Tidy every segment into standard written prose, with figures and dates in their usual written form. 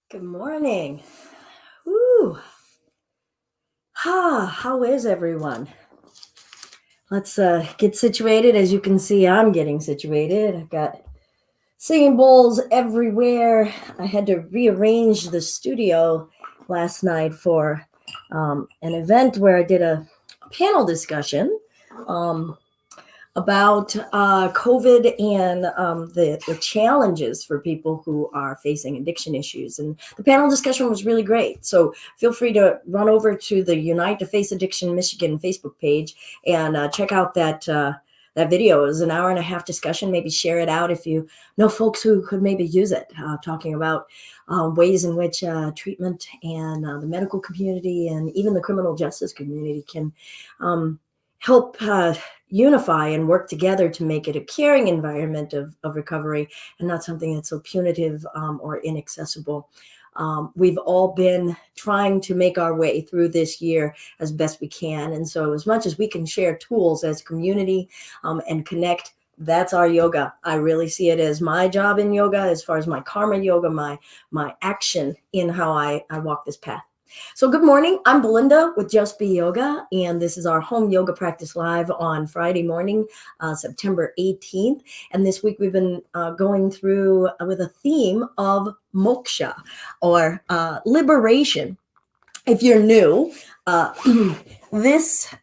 Good morning. Woo. How is everyone? Let's get situated. As you can see, I'm getting situated. I've got singing bowls everywhere. I had to rearrange the studio last night for an event where I did a panel discussion. Um, about COVID and the challenges for people who are facing addiction issues. And the panel discussion was really great. So feel free to run over to the Unite to Face Addiction Michigan Facebook page and check out that video. It was an hour and a half discussion. Maybe share it out if you know folks who could maybe use it, talking about ways in which treatment and the medical community and even the criminal justice community can help unify and work together to make it a caring environment of recovery and not something that's so punitive or inaccessible. We've all been trying to make our way through this year as best we can. And so as much as we can share tools as community and connect, that's our yoga. I really see it as my job in yoga, as far as my karma yoga, my action in how I walk this path. So good morning. I'm Belinda with Just Be Yoga, and this is our home yoga practice live on Friday morning, September 18th. And this week we've been going through with a theme of Moksha, or liberation. If you're new, this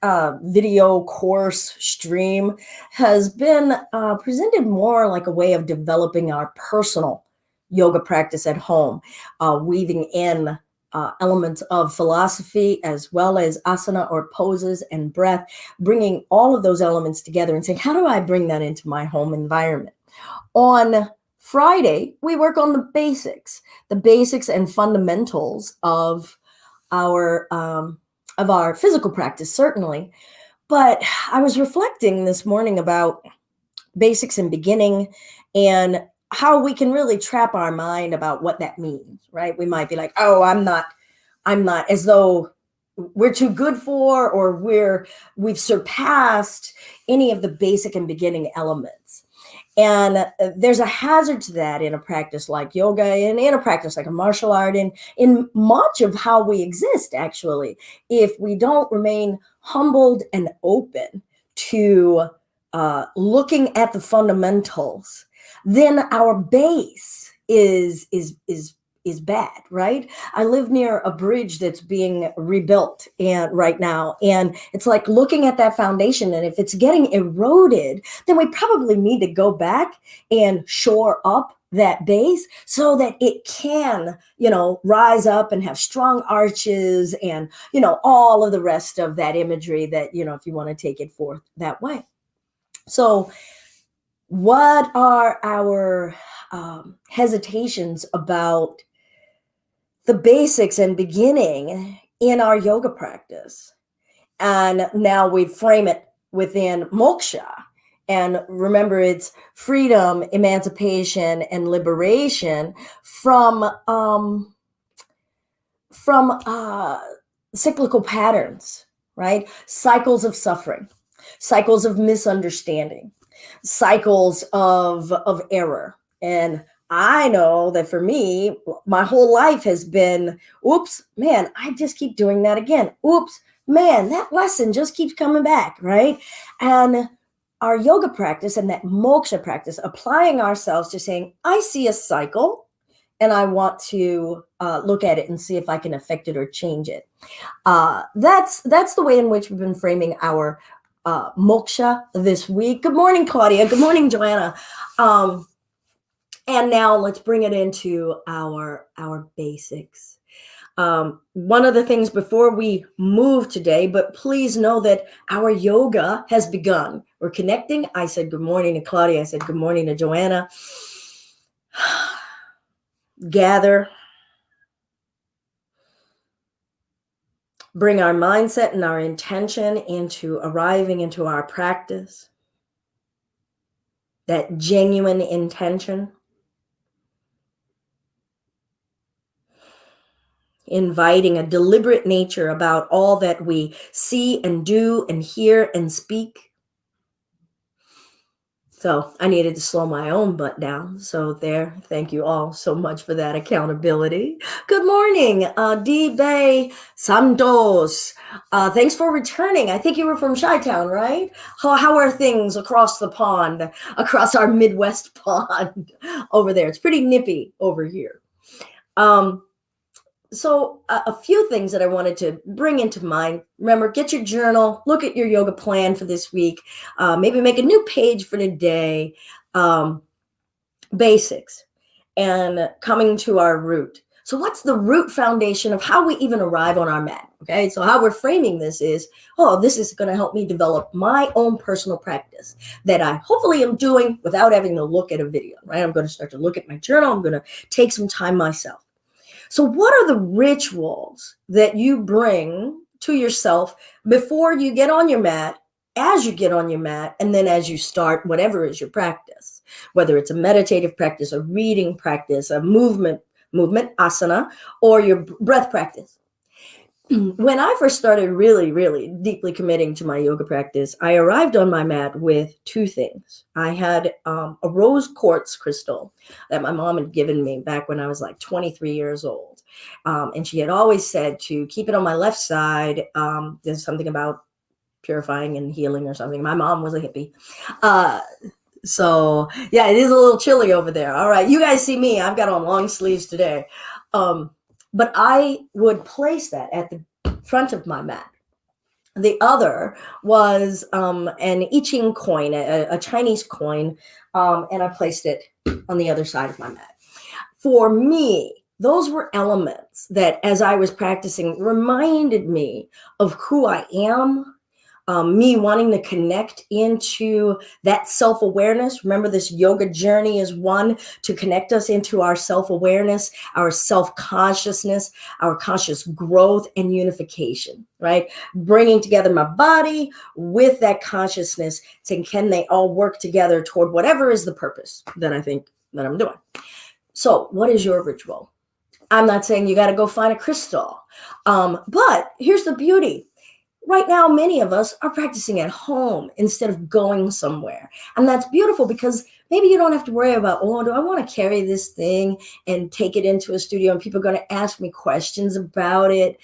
video course stream has been presented more like a way of developing our personal yoga practice at home, weaving in elements of philosophy as well as asana or poses and breath, bringing all of those elements together and saying, how do I bring that into my home environment? On Friday, we work on the basics and fundamentals of our physical practice, certainly. But I was reflecting this morning about basics and beginning and how we can really trap our mind about what that means, right? We might be like, oh, I'm not, as though we're too good for, or we've surpassed any of the basic and beginning elements. And there's a hazard to that in a practice like yoga and in a practice like a martial art and in much of how we exist, actually, if we don't remain humbled and open to looking at the fundamentals, then our base is bad, right? I live near a bridge that's being rebuilt and right now, and it's like looking at that foundation, and if it's getting eroded, then we probably need to go back and shore up that base so that it can, rise up and have strong arches and, all of the rest of that imagery that, if you want to take it forth that way. So what are our hesitations about the basics and beginning in our yoga practice? And now we frame it within moksha. And remember, it's freedom, emancipation, and liberation from cyclical patterns, right? Cycles of suffering, cycles of misunderstanding, cycles of error. And I know that for me, my whole life has been, oops, man, I just keep doing that again. Oops, man, that lesson just keeps coming back, right? And our yoga practice and that moksha practice, applying ourselves to saying, I see a cycle and I want to look at it and see if I can affect it or change it. That's the way in which we've been framing our moksha this week. Good morning, Claudia. Good morning, Joanna. And now let's bring it into our basics. One of the things before we move today, but please know that our yoga has begun. We're connecting. I said good morning to Claudia. I said good morning to Joanna. Gather. Bring our mindset and our intention into arriving into our practice. That genuine intention. Inviting a deliberate nature about all that we see and do and hear and speak. So I needed to slow my own butt down. So there, thank you all so much for that accountability. Good morning, D. Bay Santos. Thanks for returning. I think you were from Chi-Town, right? How are things across the pond, across our Midwest pond over there? It's pretty nippy over here. So a few things that I wanted to bring into mind. Remember, get your journal, look at your yoga plan for this week, maybe make a new page for today. Basics and coming to our root. So what's the root foundation of how we even arrive on our mat? Okay, so how we're framing this is, oh, this is going to help me develop my own personal practice that I hopefully am doing without having to look at a video, right? I'm going to start to look at my journal. I'm going to take some time myself. So what are the rituals that you bring to yourself before you get on your mat, as you get on your mat, and then as you start whatever is your practice, whether it's a meditative practice, a reading practice, a movement, asana, or your breath practice? When I first started really, really deeply committing to my yoga practice, I arrived on my mat with two things. I had a rose quartz crystal that my mom had given me back when I was like 23 years old. And she had always said to keep it on my left side. There's something about purifying and healing or something. My mom was a hippie. So yeah, it is a little chilly over there. All right, you guys see me. I've got on long sleeves today. But I would place that at the front of my mat. The other was an I Ching coin, a Chinese coin, and I placed it on the other side of my mat. For me, those were elements that, as I was practicing, reminded me of who I am. Me wanting to connect into that self-awareness. Remember, this yoga journey is one to connect us into our self-awareness, our self-consciousness, our conscious growth and unification, right? Bringing together my body with that consciousness, saying, can they all work together toward whatever is the purpose that I think that I'm doing? So what is your ritual? I'm not saying you got to go find a crystal, but here's the beauty. Right now, many of us are practicing at home instead of going somewhere. And that's beautiful because maybe you don't have to worry about, oh, do I want to carry this thing and take it into a studio and people are going to ask me questions about it?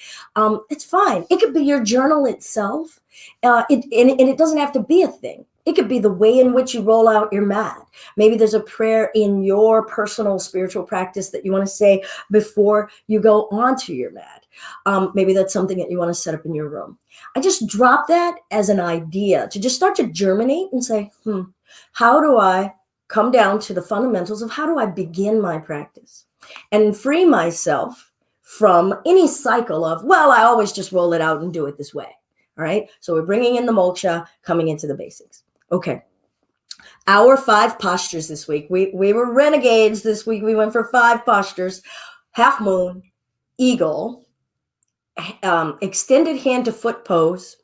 It's fine. It could be your journal itself. And it doesn't have to be a thing. It could be the way in which you roll out your mat. Maybe there's a prayer in your personal spiritual practice that you want to say before you go onto your mat. Maybe that's something that you want to set up in your room. I just drop that as an idea to just start to germinate and say, how do I come down to the fundamentals of how do I begin my practice and free myself from any cycle of, well, I always just roll it out and do it this way. All right. So we're bringing in the moksha, coming into the basics. Okay. Our 5 postures this week. We were renegades this week. We went for 5 postures: half moon, eagle, extended hand to foot pose,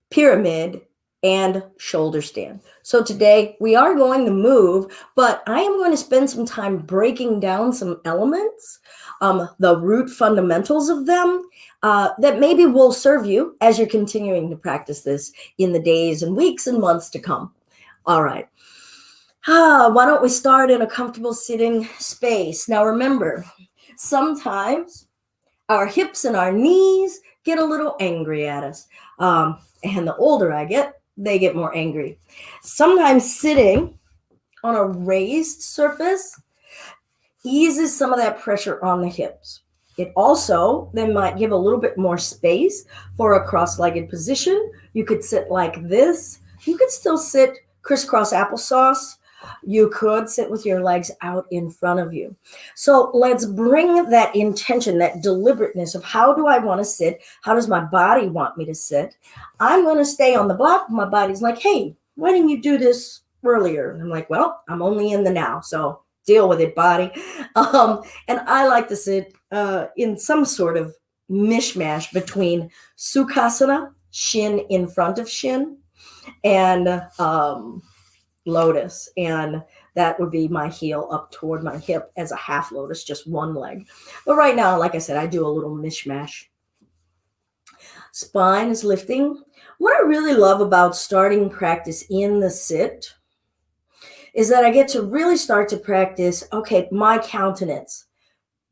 pyramid, and shoulder stand. So today we are going to move, but I am going to spend some time breaking down some elements, the root fundamentals of them, that maybe will serve you as you're continuing to practice this in the days and weeks and months to come. All right. Why don't we start in a comfortable sitting space? Now remember, sometimes our hips and our knees get a little angry at us. And the older I get, they get more angry. Sometimes sitting on a raised surface eases some of that pressure on the hips. It also then might give a little bit more space for a cross-legged position. You could sit like this. You could still sit crisscross applesauce. You could sit with your legs out in front of you. So let's bring that intention, that deliberateness of how do I want to sit? How does my body want me to sit? I'm going to stay on the block. My body's like, hey, why didn't you do this earlier? And I'm like, well, I'm only in the now. So deal with it, body. And I like to sit in some sort of mishmash between Sukhasana, shin in front of shin, and lotus, and that would be my heel up toward my hip as a half lotus, just one leg. But right now, like I said, I do a little mishmash. Spine is lifting. What I really love about starting practice in the sit is that I get to really start to practice, okay, my countenance,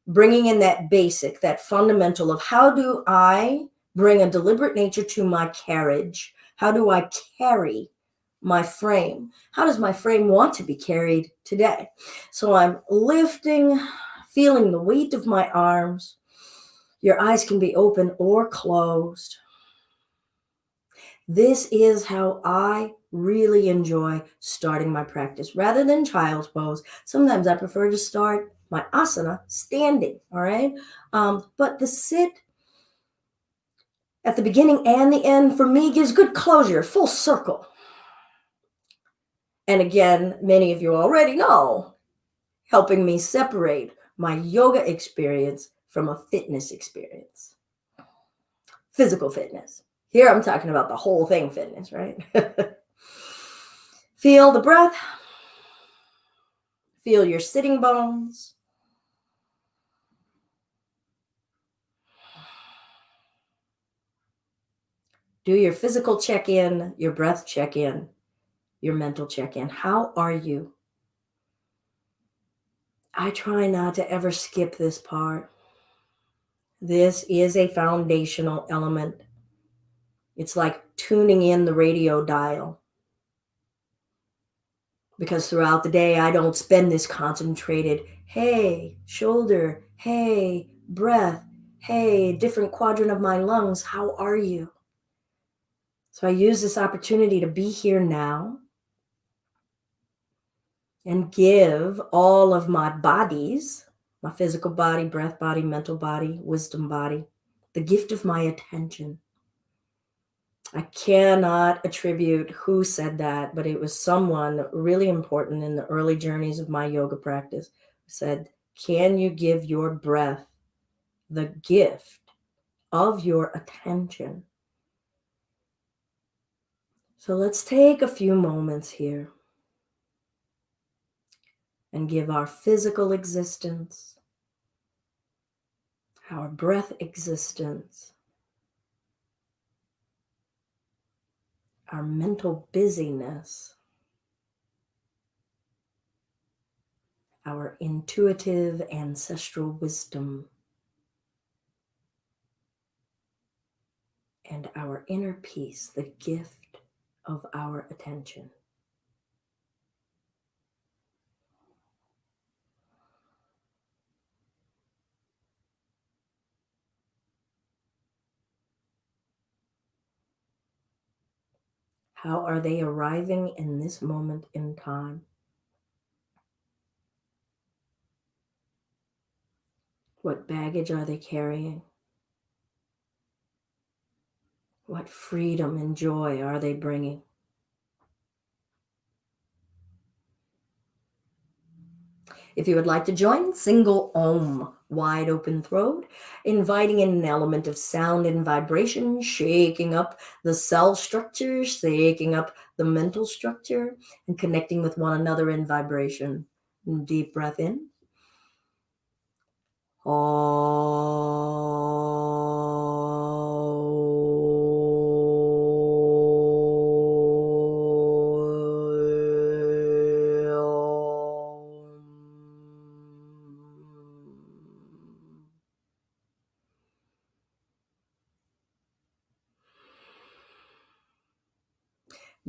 bringing in that basic, that fundamental of how do I bring a deliberate nature to my carriage? How do I carry my frame? How does my frame want to be carried today? So I'm lifting, feeling the weight of my arms. Your eyes can be open or closed. This is how I really enjoy starting my practice rather than child's pose. Sometimes I prefer to start my asana standing, all right? But the sit at the beginning and the end for me gives good closure, full circle. And again, many of you already know, helping me separate my yoga experience from a fitness experience, physical fitness. Here I'm talking about the whole thing fitness, right? Feel the breath. Feel your sitting bones. Do your physical check-in, your breath check-in, your mental check-in. How are you? I try not to ever skip this part. This is a foundational element. It's like tuning in the radio dial. Because throughout the day, I don't spend this concentrated, hey, shoulder, hey, breath, hey, different quadrant of my lungs, how are you? So I use this opportunity to be here now and give all of my bodies, my physical body, breath body, mental body, wisdom body, the gift of my attention. I cannot attribute who said that, but it was someone really important in the early journeys of my yoga practice who said, can you give your breath the gift of your attention? So let's take a few moments here and give our physical existence, our breath existence, our mental busyness, our intuitive ancestral wisdom, and our inner peace, the gift of our attention. How are they arriving in this moment in time? What baggage are they carrying? What freedom and joy are they bringing? If you would like to join, single Om, wide open throat, inviting in an element of sound and vibration, shaking up the cell structure, shaking up the mental structure, and connecting with one another in vibration. Deep breath in.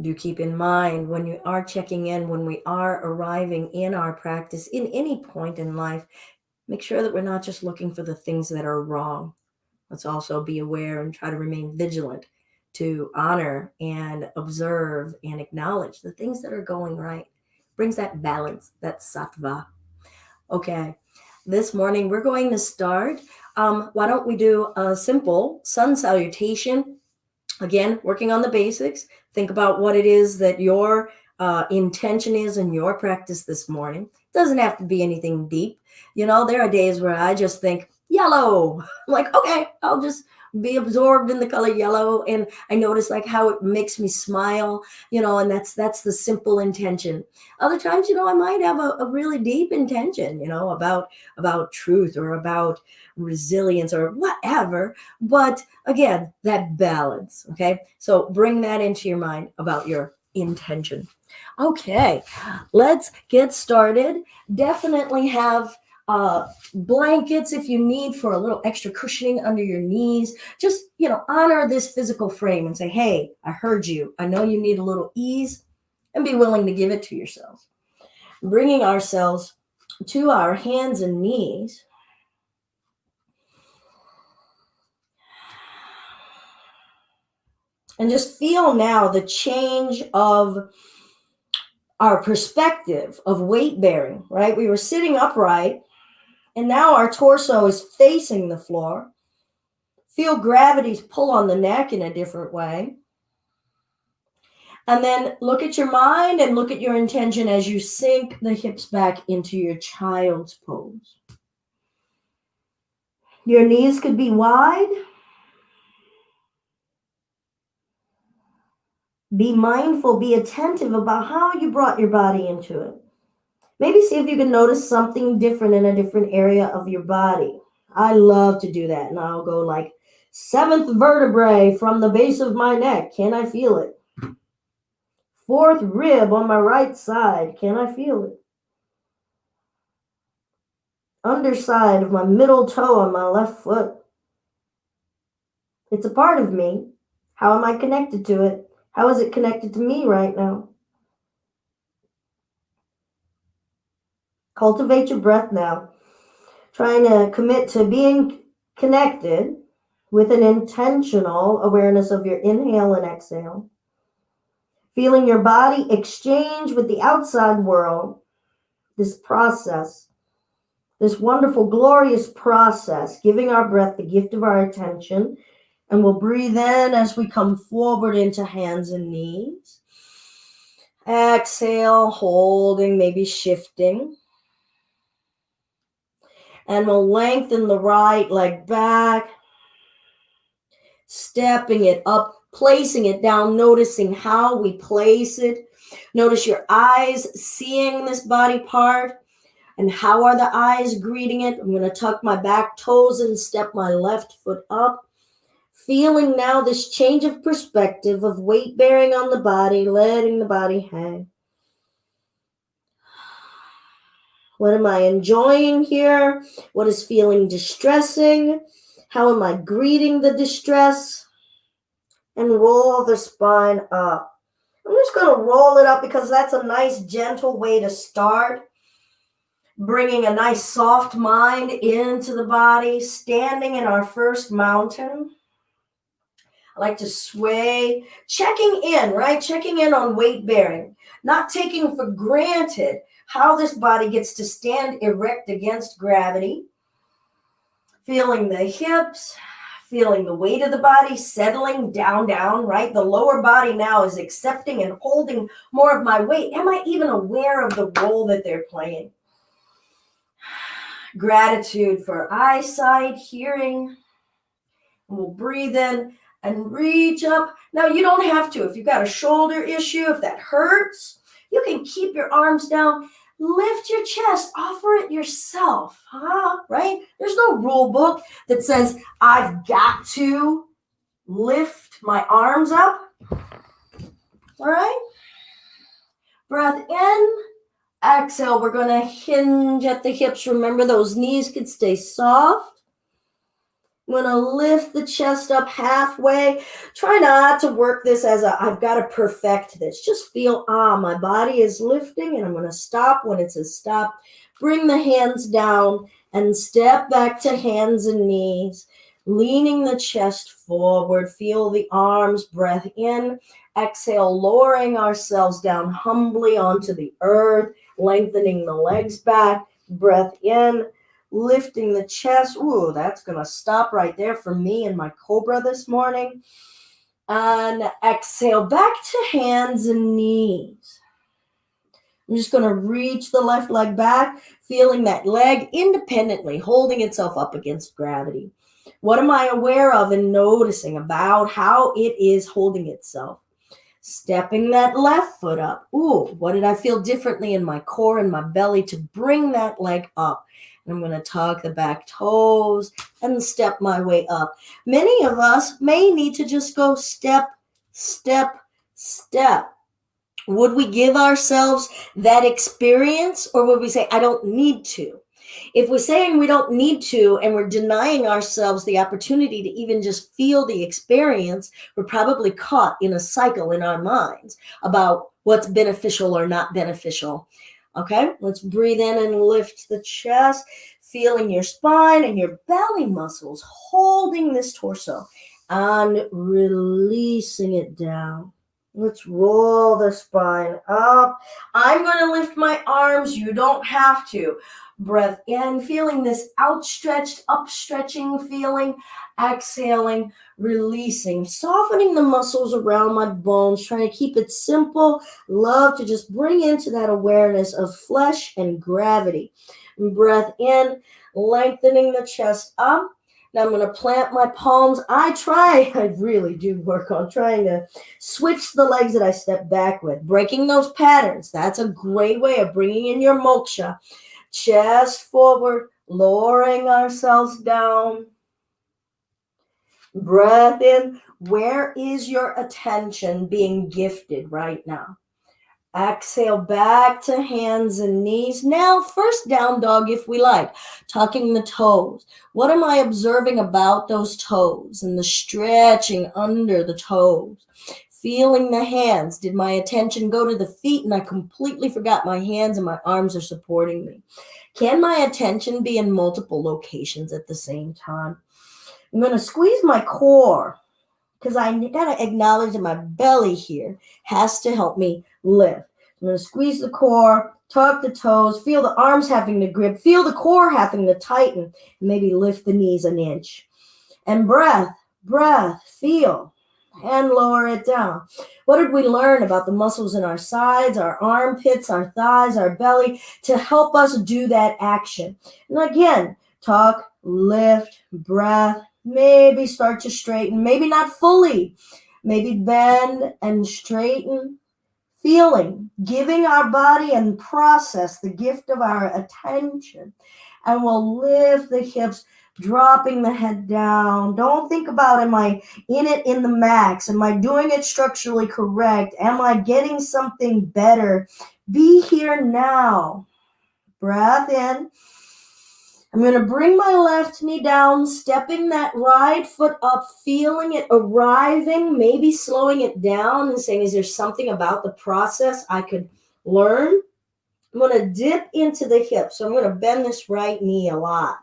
Do keep in mind when you are checking in, when we are arriving in our practice, in any point in life, make sure that we're not just looking for the things that are wrong. Let's also be aware and try to remain vigilant to honor and observe and acknowledge the things that are going right. Brings that balance, that sattva. Okay, this morning we're going to start. Why don't we do a simple sun salutation? Again, working on the basics. Think about what it is that your intention is in your practice this morning. Doesn't have to be anything deep. You know, there are days where I just think yellow. I'm like, okay, I'll just be absorbed in the color yellow. And I notice like how it makes me smile, you know, and that's the simple intention. Other times, you know, I might have a really deep intention, you know, about truth or about resilience or whatever. But again, that balance. Okay. So bring that into your mind about your intention. Okay, let's get started. Definitely have blankets if you need for a little extra cushioning under your knees. Just, honor this physical frame and say, hey, I heard you. I know you need a little ease, and be willing to give it to yourselves. Bringing ourselves to our hands and knees. And just feel now the change of our perspective of weight bearing, right? We were sitting upright, and now our torso is facing the floor. Feel gravity's pull on the neck in a different way. And then look at your mind and look at your intention as you sink the hips back into your child's pose. Your knees could be wide. Be mindful, be attentive about how you brought your body into it. Maybe see if you can notice something different in a different area of your body. I love to do that. And I'll go like 7th vertebrae from the base of my neck. Can I feel it? 4th rib on my right side. Can I feel it? Underside of my middle toe on my left foot. It's a part of me. How am I connected to it? How is it connected to me right now? Cultivate your breath now. Trying to commit to being connected with an intentional awareness of your inhale and exhale. Feeling your body exchange with the outside world. This process, this wonderful, glorious process, giving our breath the gift of our attention. And we'll breathe in as we come forward into hands and knees. Exhale, holding, maybe shifting. And we'll lengthen the right leg back, stepping it up, placing it down, noticing how we place it. Notice your eyes seeing this body part, and how are the eyes greeting it. I'm going to tuck my back toes and step my left foot up. Feeling now this change of perspective of weight bearing on the body, letting the body hang. What am I enjoying here? What is feeling distressing? How am I greeting the distress? And roll the spine up. I'm just going to roll it up because that's a nice, gentle way to start. Bringing a nice, soft mind into the body, standing in our first mountain. I like to sway, checking in, right? Checking in on weight bearing, not taking for granted how this body gets to stand erect against gravity. Feeling the hips, feeling the weight of the body settling down, right? The lower body now is accepting and holding more of my weight. Am I even aware of the role that they're playing? Gratitude for eyesight, hearing. We'll breathe in and reach up. Now, you don't have to. If you've got a shoulder issue, if that hurts, you can keep your arms down. Lift your chest. Offer it yourself. Right? There's no rule book that says I've got to lift my arms up. All right? Breath in. Exhale. We're going to hinge at the hips. Remember, those knees could stay soft. I'm going to lift the chest up halfway. Try not to work this as I've got to perfect this. Just feel, my body is lifting, and I'm going to stop when it says stop. Bring the hands down and step back to hands and knees, leaning the chest forward. Feel the arms, breath in. Exhale, lowering ourselves down humbly onto the earth, lengthening the legs back. Breath in. Lifting the chest. Ooh, that's going to stop right there for me and my cobra this morning. And exhale back to hands and knees. I'm just going to reach the left leg back, feeling that leg independently holding itself up against gravity. What am I aware of and noticing about how it is holding itself? Stepping that left foot up. Ooh, what did I feel differently in my core and my belly to bring that leg up? And I'm going to tuck the back toes and step my way up. Many of us may need to just go step, step, step. Would we give ourselves that experience, or would we say, I don't need to? If we're saying we don't need to and we're denying ourselves the opportunity to even just feel the experience, we're probably caught in a cycle in our minds about what's beneficial or not beneficial. Okay, let's breathe in and lift the chest, feeling your spine and your belly muscles holding this torso and releasing it down. Let's roll the spine up. I'm going to lift my arms. You don't have to. Breath in, feeling this outstretched, upstretching feeling. Exhaling, releasing, softening the muscles around my bones, trying to keep it simple. Love to just bring into that awareness of flesh and gravity. Breath in, lengthening the chest up. Now I'm going to plant my palms. I really do work on trying to switch the legs that I step back with, breaking those patterns. That's a great way of bringing in your moksha. Chest forward, lowering ourselves down. Breath in. Where is your attention being gifted right now? Exhale back to hands and knees. Now, first down dog if we like. Tucking the toes. What am I observing about those toes and the stretching under the toes? Feeling the hands. Did my attention go to the feet and I completely forgot my hands and my arms are supporting me? Can my attention be in multiple locations at the same time? I'm going to squeeze my core because I got to acknowledge that my belly here has to help me lift. I'm going to squeeze the core, tuck the toes, feel the arms having to grip, feel the core having to tighten, and maybe lift the knees an inch. And breath, feel, and lower it down. What did we learn about the muscles in our sides, our armpits, our thighs, our belly to help us do that action? And again, tuck, lift, breath, maybe start to straighten, maybe not fully, maybe bend and straighten. Feeling, giving our body and process the gift of our attention. And we'll lift the hips, dropping the head down. Don't think about, am I in it in the max? Am I doing it structurally correct? Am I getting something better? Be here now. Breath in. I'm going to bring my left knee down, stepping that right foot up, feeling it arriving, maybe slowing it down and saying, is there something about the process I could learn? I'm going to dip into the hip. So I'm going to bend this right knee a lot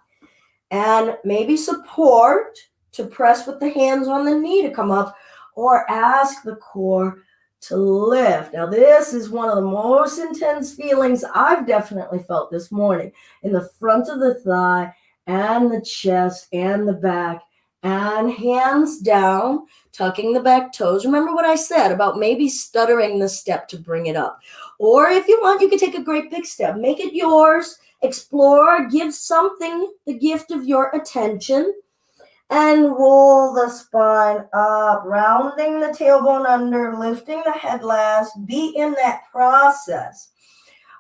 and maybe support to press with the hands on the knee to come up or ask the core to lift. Now, this is one of the most intense feelings I've definitely felt this morning in the front of the thigh and the chest and the back, and hands down, tucking the back toes. Remember what I said about maybe stuttering the step to bring it up. Or if you want, you can take a great big step. Make it yours. Explore. Give something the gift of your attention. And roll the spine up, rounding the tailbone under, lifting the head last. Be in that process.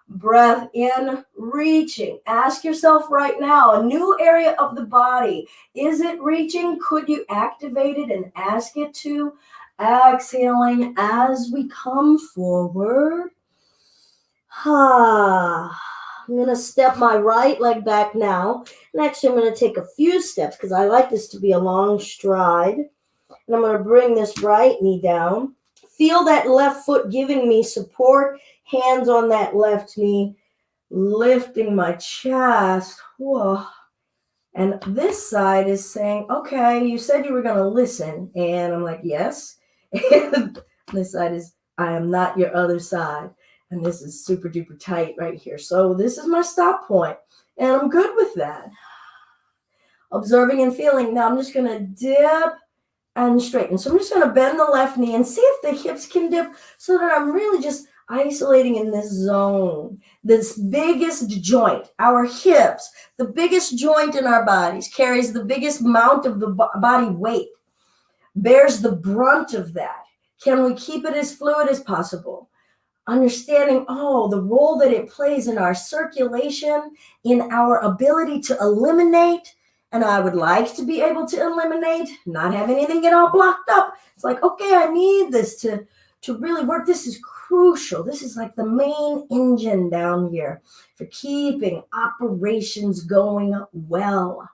Breath in, reaching. Ask yourself right now, a new area of the body. Is it reaching? Could you activate it and ask it to? Exhaling as we come forward. I'm going to step my right leg back now. And actually, I'm going to take a few steps because I like this to be a long stride. And I'm going to bring this right knee down. Feel that left foot giving me support. Hands on that left knee. Lifting my chest. Whoa. And this side is saying, okay, you said you were going to listen. And I'm like, yes. And this side is, I am not your other side. And this is super duper tight right here. So this is my stop point. And I'm good with that. Observing and feeling. Now I'm just going to dip and straighten. So I'm just going to bend the left knee and see if the hips can dip so that I'm really just isolating in this zone. This biggest joint, our hips, the biggest joint in our bodies, carries the biggest amount of the body weight, bears the brunt of that. Can we keep it as fluid as possible? Understanding, the role that it plays in our circulation, in our ability to eliminate. And I would like to be able to eliminate, not have anything get all blocked up. It's like, okay, I need this to really work. This is crucial. This is like the main engine down here for keeping operations going well.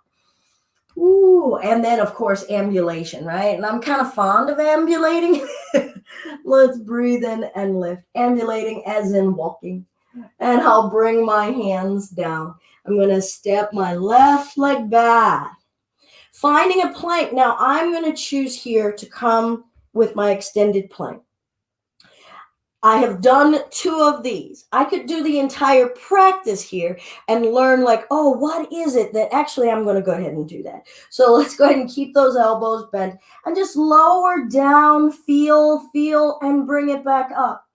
Ooh, and then of course ambulation, right? And I'm kind of fond of ambulating. Let's breathe in and lift. Ambulating as in walking. And I'll bring my hands down. I'm going to step my left leg back. Finding a plank. Now I'm going to choose here to come with my extended plank. I have done 2 of these. I could do the entire practice here and learn like, oh, what is it that actually I'm going to go ahead and do that. So let's go ahead and keep those elbows bent and just lower down, feel, and bring it back up.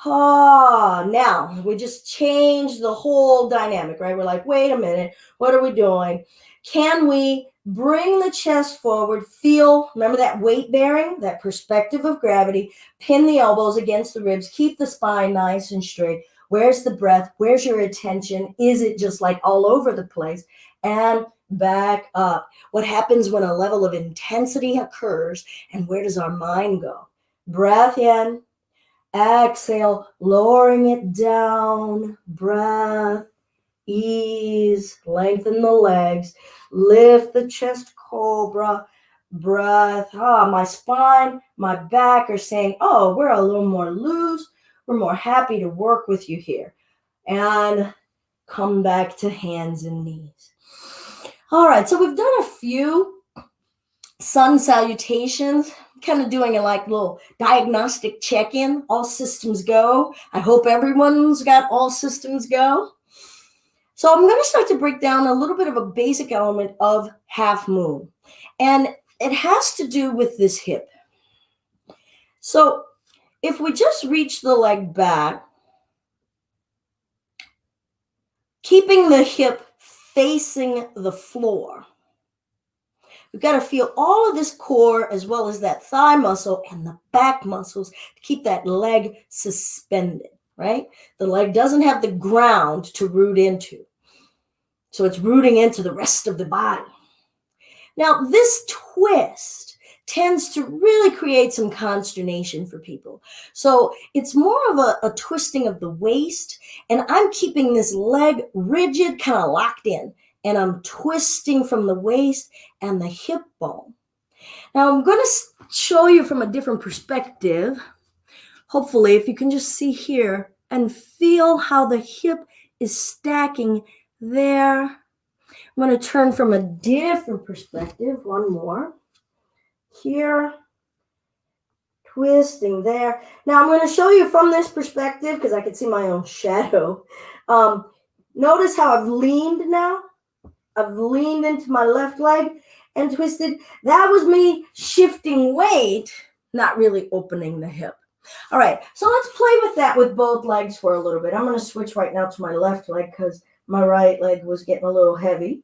Now we just changed the whole dynamic, right? We're like, wait a minute, what are we doing? Can we bring the chest forward, feel, remember that weight bearing, that perspective of gravity, pin the elbows against the ribs, keep the spine nice and straight. Where's the breath? Where's your attention? Is it just like all over the place? And back up. What happens when a level of intensity occurs, and where does our mind go? Breath in, exhale, lowering it down, breath, ease, lengthen the legs, lift the chest, cobra, breath. My spine, my back are saying, oh, we're a little more loose. We're more happy to work with you here. And come back to hands and knees. All right, so we've done a few sun salutations, kind of doing a like little diagnostic check-in. All systems go. I hope everyone's got all systems go. So I'm going to start to break down a little bit of a basic element of half moon. And it has to do with this hip. So if we just reach the leg back, keeping the hip facing the floor, we've got to feel all of this core as well as that thigh muscle and the back muscles to keep that leg suspended, right? The leg doesn't have the ground to root into. So it's rooting into the rest of the body. Now, this twist tends to really create some consternation for people. So it's more of a twisting of the waist, and I'm keeping this leg rigid, kind of locked in, and I'm twisting from the waist and the hip bone. Now, I'm going to show you from a different perspective. Hopefully, if you can just see here and feel how the hip is stacking there. I'm going to turn from a different perspective. One more. Here. Twisting there. Now I'm going to show you from this perspective because I can see my own shadow. Notice how I've leaned now. I've leaned into my left leg and twisted. That was me shifting weight, not really opening the hip. All right, so let's play with that with both legs for a little bit. I'm going to switch right now to my left leg because my right leg was getting a little heavy.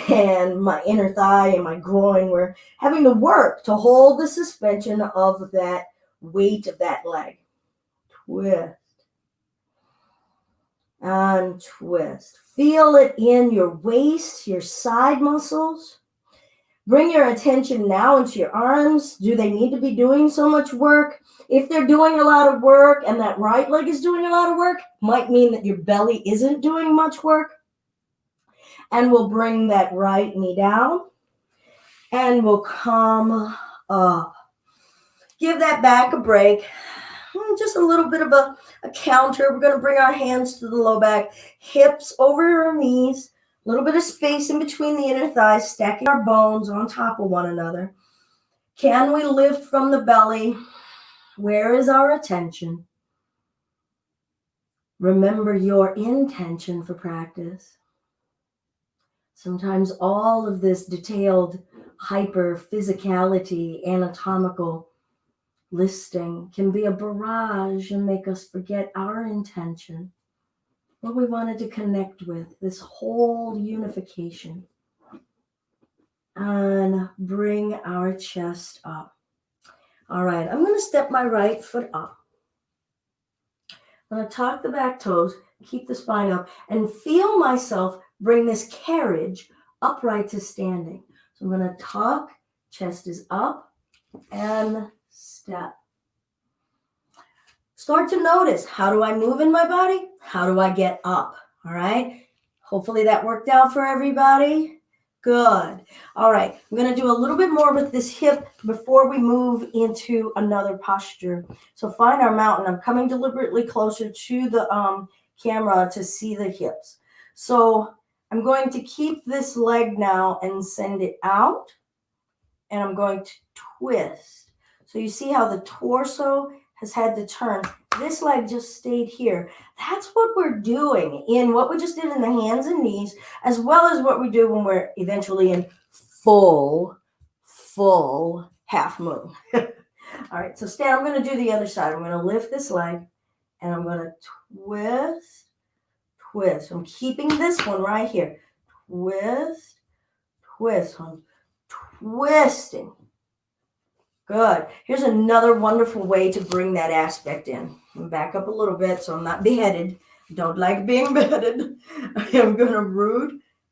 And my inner thigh and my groin were having to work to hold the suspension of that weight of that leg. Twist. And twist. Feel it in your waist, your side muscles. Bring your attention now into your arms. Do they need to be doing so much work? If they're doing a lot of work and that right leg is doing a lot of work, might mean that your belly isn't doing much work. And we'll bring that right knee down. And we'll come up. Give that back a break. Just a little bit of a counter. We're going to bring our hands to the low back. Hips over our knees. A little bit of space in between the inner thighs. Stacking our bones on top of one another. Can we lift from the belly? Where is our attention? Remember your intention for practice. Sometimes all of this detailed hyper physicality, anatomical listing can be a barrage and make us forget our intention, what we wanted to connect with, this whole unification. And bring our chest up. All right, I'm going to step my right foot up. I'm going to tuck the back toes, keep the spine up, and feel myself bring this carriage upright to standing. So I'm going to tuck, chest is up, and step. Start to notice, how do I move in my body? How do I get up? All right. Hopefully that worked out for everybody. Good. All right. I'm going to do a little bit more with this hip before we move into another posture. So find our mountain. I'm coming deliberately closer to the camera to see the hips. So I'm going to keep this leg now and send it out. And I'm going to twist. So you see how the torso has had to turn. This leg just stayed here. That's what we're doing in what we just did in the hands and knees, as well as what we do when we're eventually in full half moon. All right, so stand. I'm going to do the other side. I'm going to lift this leg, and I'm going to twist. I'm keeping this one right here. Twist. I'm twisting. Good. Here's another wonderful way to bring that aspect in. I'm back up a little bit so I'm not beheaded. Don't like being beheaded. I'm going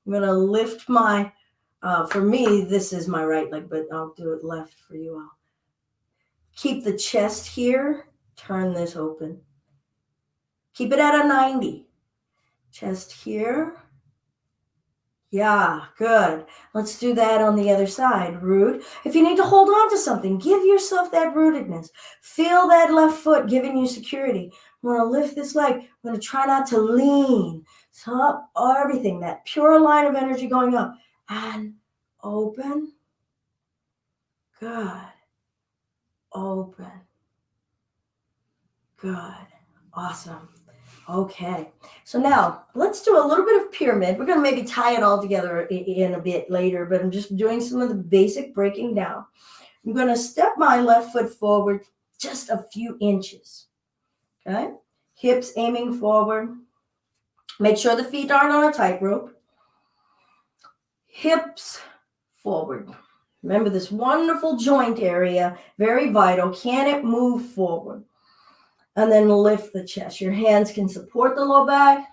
to lift my, for me, this is my right leg, but I'll do it left for you all. Keep the chest here. Turn this open. Keep it at a 90. Chest here. Yeah, good. Let's do that on the other side. Root. If you need to hold on to something, give yourself that rootedness. Feel that left foot giving you security. I'm going to lift this leg. I'm going to try not to lean. So up, everything, that pure line of energy going up. And open. Good. Open. Good. Awesome. Okay, so now let's do a little bit of pyramid. We're going to maybe tie it all together in a bit later, but I'm just doing some of the basic breaking down. I'm going to step my left foot forward just a few inches. Okay, hips aiming forward. Make sure the feet aren't on a tightrope. Hips forward. Remember this wonderful joint area, very vital. Can it move forward? And then lift the chest. Your hands can support the low back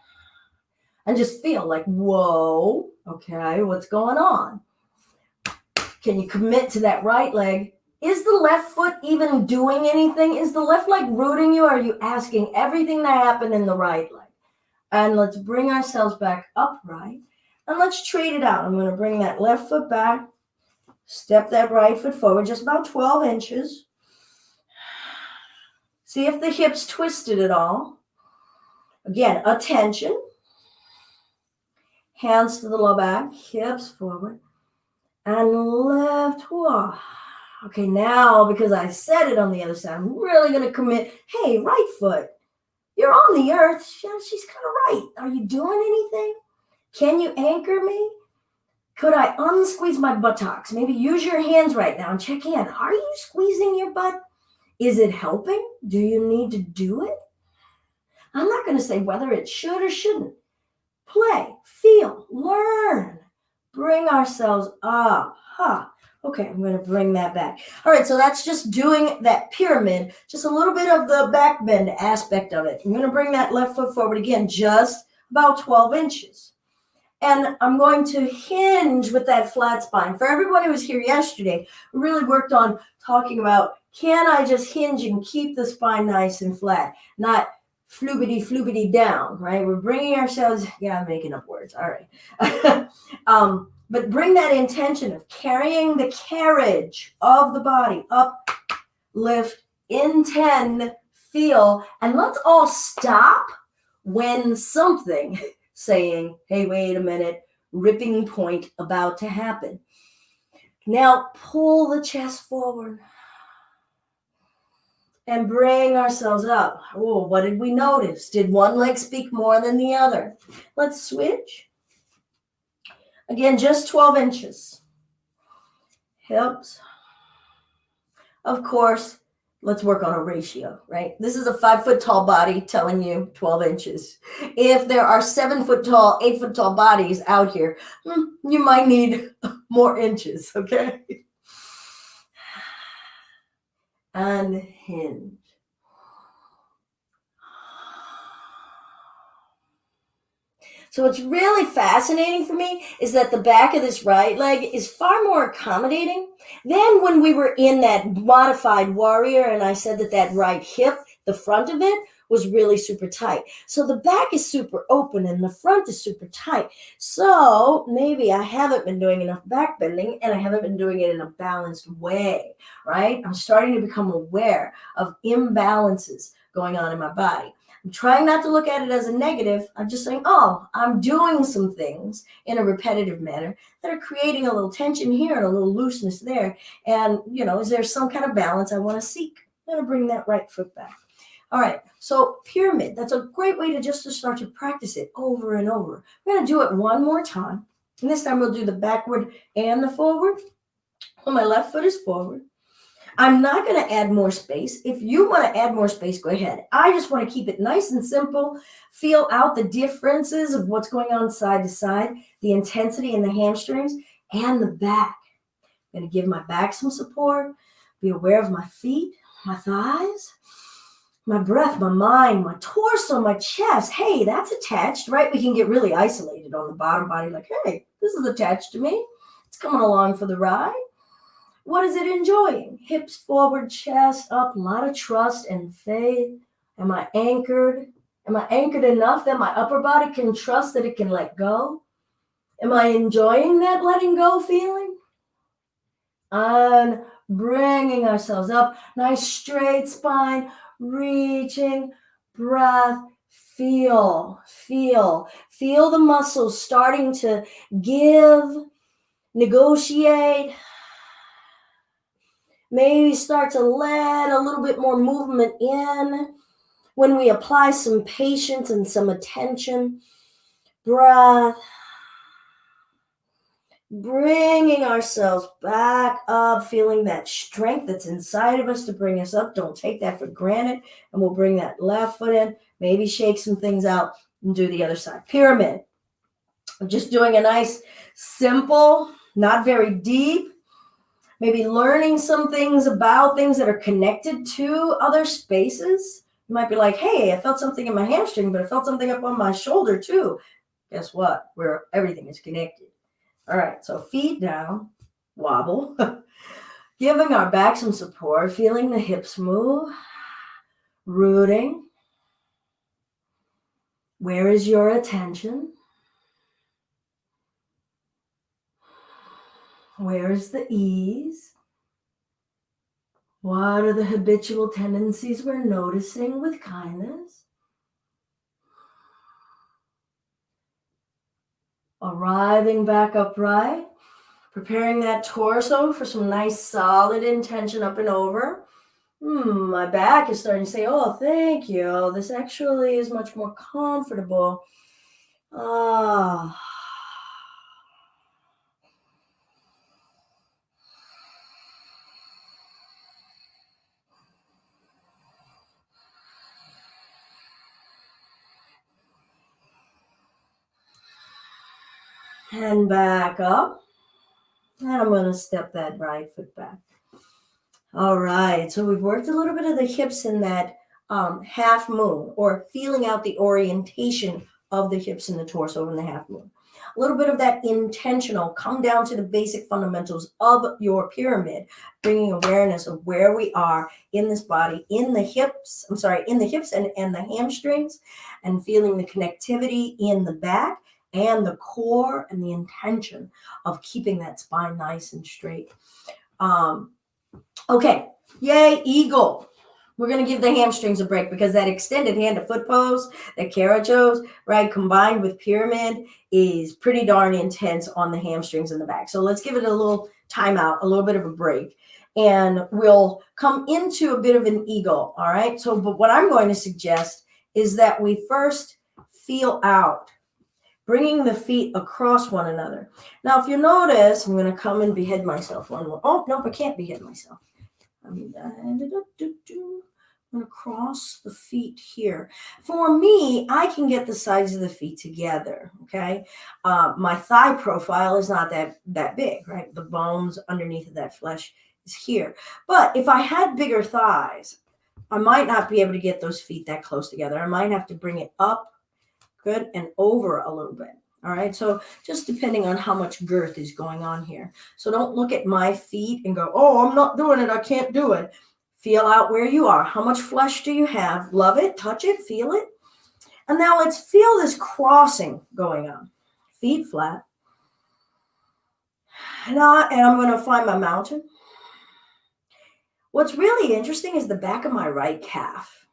and just feel like, whoa, okay, what's going on? Can you commit to that right leg? Is the left foot even doing anything? Is the left leg rooting you? Or are you asking everything that happened in the right leg? And let's bring ourselves back upright. And let's trade it out. I'm going to bring that left foot back. Step that right foot forward just about 12 inches. See if the hips twisted at all. Again, attention. Hands to the low back, hips forward. And left. Whoa. Okay, now because I said it on the other side, I'm really going to commit. Hey, right foot, you're on the earth. She's kind of right. Are you doing anything? Can you anchor me? Could I unsqueeze my buttocks? Maybe use your hands right now and check in. Are you squeezing your butt? Is it helping? Do you need to do it? I'm not going to say whether it should or shouldn't. Play, feel, learn, bring ourselves up. Okay, I'm going to bring that back. All right, so that's just doing that pyramid, just a little bit of the back bend aspect of it. I'm going to bring that left foot forward again, just about 12 inches. And I'm going to hinge with that flat spine. For everyone who was here yesterday, we really worked on talking about, can I just hinge and keep the spine nice and flat, not floobity down, right? We're bringing ourselves, I'm making up words, all right. But bring that intention of carrying the carriage of the body up, lift, intend, feel, and let's all stop when something saying, hey, wait a minute, ripping point about to happen. Now pull the chest forward and bring ourselves up. Oh, what did we notice? Did one leg speak more than the other? Let's switch. Again, just 12 inches. Hips. Of course, let's work on a ratio, right? This is a 5 foot tall body telling you 12 inches. If there are 7 foot tall, 8 foot tall bodies out here, you might need more inches, okay? And hinge. So what's really fascinating for me is that the back of this right leg is far more accommodating than when we were in that modified warrior and I said that right hip The front of it was really super tight. So the back is super open and the front is super tight. So maybe I haven't been doing enough back bending and I haven't been doing it in a balanced way, right? I'm starting to become aware of imbalances going on in my body. I'm trying not to look at it as a negative. I'm just saying, oh, I'm doing some things in a repetitive manner that are creating a little tension here and a little looseness there. And, is there some kind of balance I want to seek? I'm going to bring that right foot back. All right, so pyramid, that's a great way to start to practice it over and over. We're going to do it one more time. And this time we'll do the backward and the forward. Well, my left foot is forward. I'm not going to add more space. If you want to add more space, go ahead. I just want to keep it nice and simple. Feel out the differences of what's going on side to side, the intensity in the hamstrings and the back. I'm going to give my back some support. Be aware of my feet, my thighs, my breath, my mind, my torso, my chest. Hey, that's attached, right? We can get really isolated on the bottom body, like, hey, this is attached to me. It's coming along for the ride. What is it enjoying? Hips forward, chest up, a lot of trust and faith. Am I anchored? Am I anchored enough that my upper body can trust that it can let go? Am I enjoying that letting go feeling? And bringing ourselves up, nice straight spine, reaching, breath, feel the muscles starting to give, negotiate. Maybe start to let a little bit more movement in when we apply some patience and some attention. Breath. Bringing ourselves back up, feeling that strength that's inside of us to bring us up. Don't take that for granted. And we'll bring that left foot in, maybe shake some things out and do the other side. Pyramid. I'm just doing a nice, simple, not very deep. Maybe learning some things about things that are connected to other spaces. You might be like, hey, I felt something in my hamstring, but I felt something up on my shoulder too. Guess what? Where everything is connected. All right, so feet down, wobble. Giving our back some support, feeling the hips move. Rooting. Where is your attention? Where is the ease? What are the habitual tendencies we're noticing with kindness? Arriving back upright, preparing that torso for some nice solid intention up and over. My back is starting to say, oh, thank you. This actually is much more comfortable. And back up. And I'm going to step that right foot back. All right. So we've worked a little bit of the hips in that half moon, or feeling out the orientation of the hips and the torso in the half moon. A little bit of that intentional, come down to the basic fundamentals of your pyramid, bringing awareness of where we are in this body, in the hips and the hamstrings, and feeling the connectivity in the back and the core and the intention of keeping that spine nice and straight. Okay, yay, eagle. We're going to give the hamstrings a break because that extended hand to foot pose, that carachos, right, combined with pyramid is pretty darn intense on the hamstrings and the back. So let's give it a little timeout, a little bit of a break, and we'll come into a bit of an eagle, all right? So, but what I'm going to suggest is that we first feel out, bringing the feet across one another. Now, if you notice, I'm going to come and behead myself one more. Oh, nope, I can't behead myself. I'm going to cross the feet here. For me, I can get the sides of the feet together, okay? My thigh profile is not that big, right? The bones underneath of that flesh is here. But if I had bigger thighs, I might not be able to get those feet that close together. I might have to bring it up, good, and over a little bit. All right, so just depending on how much girth is going on here. So don't look at my feet and go, oh, I'm not doing it, I can't do it. Feel out where you are. How much flesh do you have? Love it, touch it, feel it. And now let's feel this crossing going on. Feet flat. And I'm going to find my mountain. What's really interesting is the back of my right calf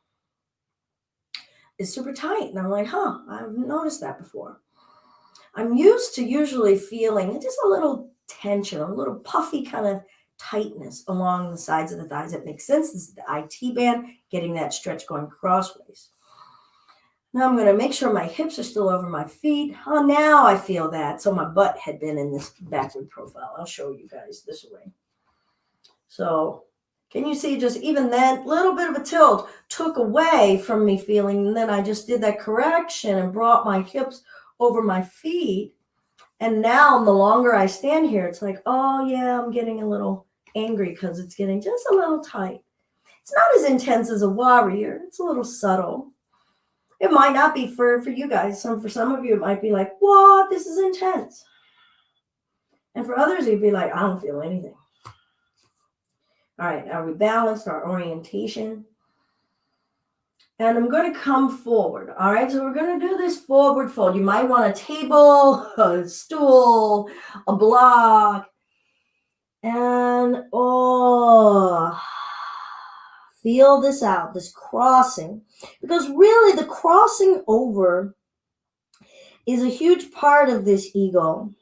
is super tight. And I'm like, I've noticed that before. I'm used to usually feeling just a little tension, a little puffy kind of tightness along the sides of the thighs. It makes sense. This is the IT band, getting that stretch going crossways. Now I'm going to make sure my hips are still over my feet. Oh, now I feel that. So my butt had been in this backward profile. I'll show you guys this way. So can you see just even that little bit of a tilt took away from me feeling, and then I just did that correction and brought my hips over my feet. And now the longer I stand here, it's like, oh yeah, I'm getting a little angry because it's getting just a little tight. It's not as intense as a warrior. It's a little subtle. It might not be for you guys. For some of you, it might be like, what? This is intense. And for others, you'd be like, I don't feel anything. All right, now we balanced our orientation. And I'm going to come forward. All right, so we're going to do this forward fold. You might want a table, a stool, a block. And feel this out, this crossing. Because really the crossing over is a huge part of this ego.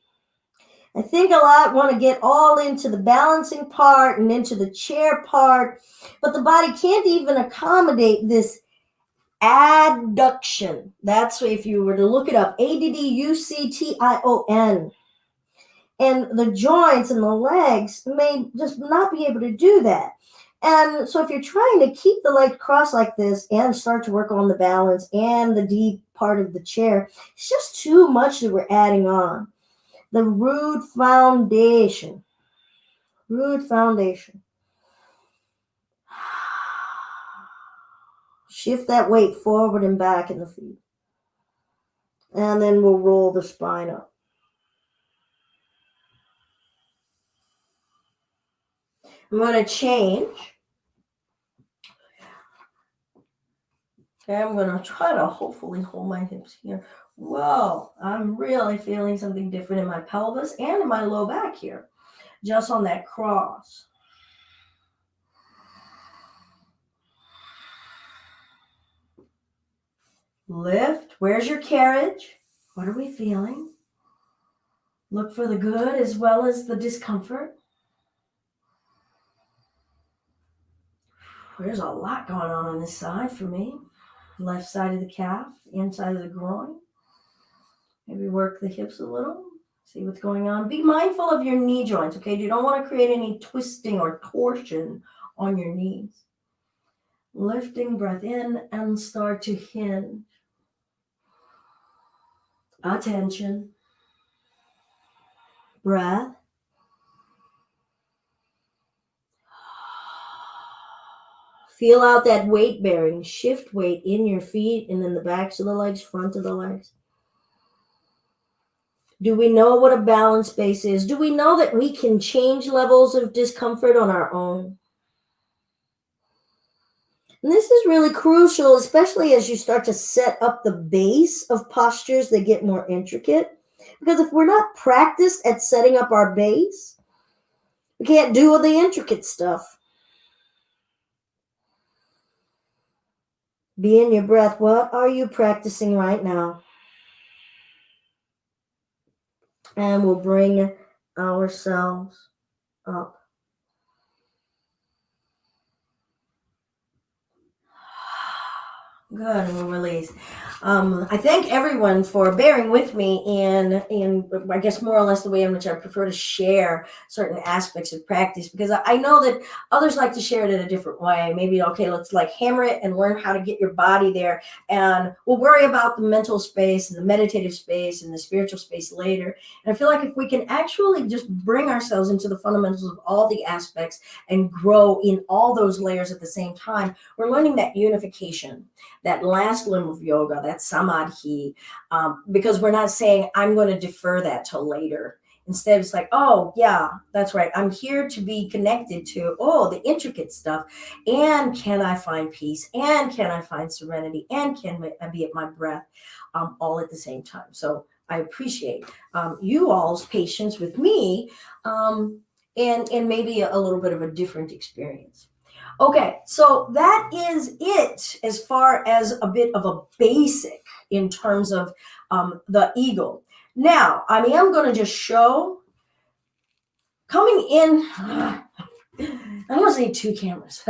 I think a lot want to get all into the balancing part and into the chair part, but the body can't even accommodate this adduction. That's if you were to look it up, ADDUCTION. And the joints and the legs may just not be able to do that. And so if you're trying to keep the leg crossed like this and start to work on the balance and the deep part of the chair, it's just too much that we're adding on. The root foundation. Root foundation. Shift that weight forward and back in the feet. And then we'll roll the spine up. I'm going to change. Okay, I'm going to try to hopefully hold my hips here. Whoa, I'm really feeling something different in my pelvis and in my low back here, just on that cross. Lift. Where's your carriage? What are we feeling? Look for the good as well as the discomfort. There's a lot going on this side for me. Left side of the calf, inside of the groin. Maybe work the hips a little. See what's going on. Be mindful of your knee joints, okay? You don't want to create any twisting or torsion on your knees. Lifting breath in and start to hinge. Attention. Breath. Feel out that weight bearing. Shift weight in your feet and in the backs of the legs, front of the legs. Do we know what a balance space is? Do we know that we can change levels of discomfort on our own? And this is really crucial, especially as you start to set up the base of postures that get more intricate. Because if we're not practiced at setting up our base, we can't do all the intricate stuff. Be in your breath. What are you practicing right now? And we'll bring ourselves up. Good, and we'll release. I thank everyone for bearing with me in I guess more or less the way in which I prefer to share certain aspects of practice, because I know that others like to share it in a different way. Maybe, okay, let's like hammer it and learn how to get your body there, and we'll worry about the mental space and the meditative space and the spiritual space later. And I feel like if we can actually just bring ourselves into the fundamentals of all the aspects and grow in all those layers at the same time, we're learning that unification, that last limb of yoga, that samadhi, because we're not saying I'm going to defer that till later. Instead, it's like, oh, yeah, that's right. I'm here to be connected to, oh, the intricate stuff. And can I find peace? And can I find serenity? And can I be at my breath all at the same time? So I appreciate you all's patience with me and maybe a little bit of a different experience. Okay, so that is it as far as a bit of a basic in terms of the eagle. Now, I am going to just show coming in. I almost need two cameras.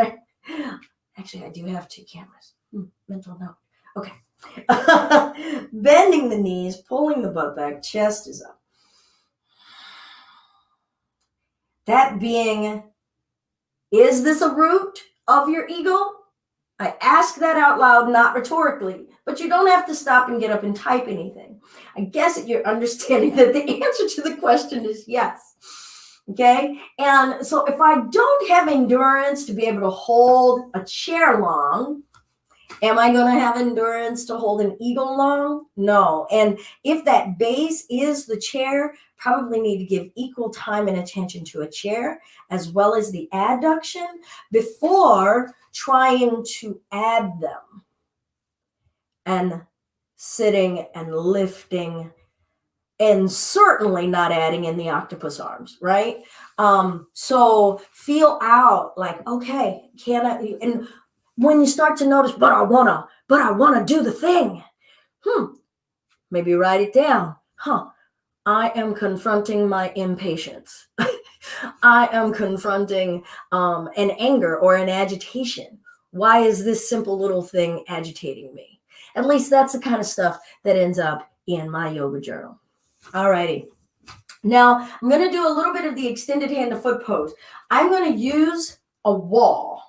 Actually, I do have two cameras. Mental note. Okay. Bending the knees, pulling the butt back, chest is up. That being, is this a root of your ego? I ask that out loud, not rhetorically, but you don't have to stop and get up and type anything. I guess you're understanding that the answer to the question is yes. Okay. And so if I don't have endurance to be able to hold a chair long, am I going to have endurance to hold an eagle long? No. And if that base is the chair, probably need to give equal time and attention to a chair as well as the adduction before trying to add them and sitting and lifting and certainly not adding in the octopus arms, right? So feel out like, okay, can I, and when you start to notice, but I wanna do the thing. Maybe write it down. I am confronting my impatience. I am confronting an anger or an agitation. Why is this simple little thing agitating me? At least that's the kind of stuff that ends up in my yoga journal. All righty. Now, I'm going to do a little bit of the extended hand to foot pose. I'm going to use a wall.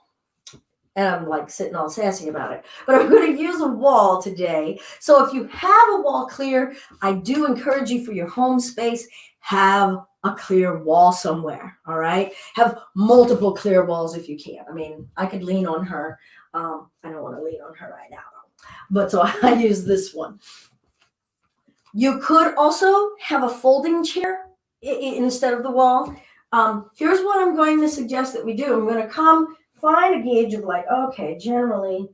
And I'm like sitting all sassy about it. But I'm going to use a wall today. So if you have a wall clear, I do encourage you for your home space, have a clear wall somewhere. All right. Have multiple clear walls if you can. I mean, I could lean on her. I don't want to lean on her right now. But so I use this one. You could also have a folding chair instead of the wall. Here's what I'm going to suggest that we do. I'm going to find a gauge of like, okay, generally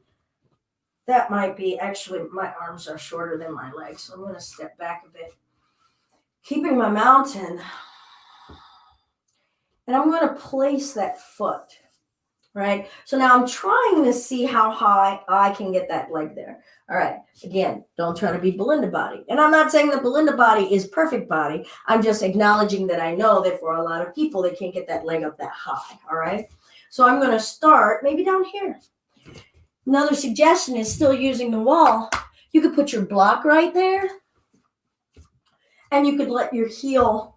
that might be, actually my arms are shorter than my legs. So I'm going to step back a bit, keeping my mountain. And I'm going to place that foot, right? So now I'm trying to see how high I can get that leg there. All right. Again, don't try to be Belinda body. And I'm not saying that Belinda body is perfect body. I'm just acknowledging that I know that for a lot of people, they can't get that leg up that high. All right. So I'm going to start maybe down here. Another suggestion is still using the wall. You could put your block right there. And you could let your heel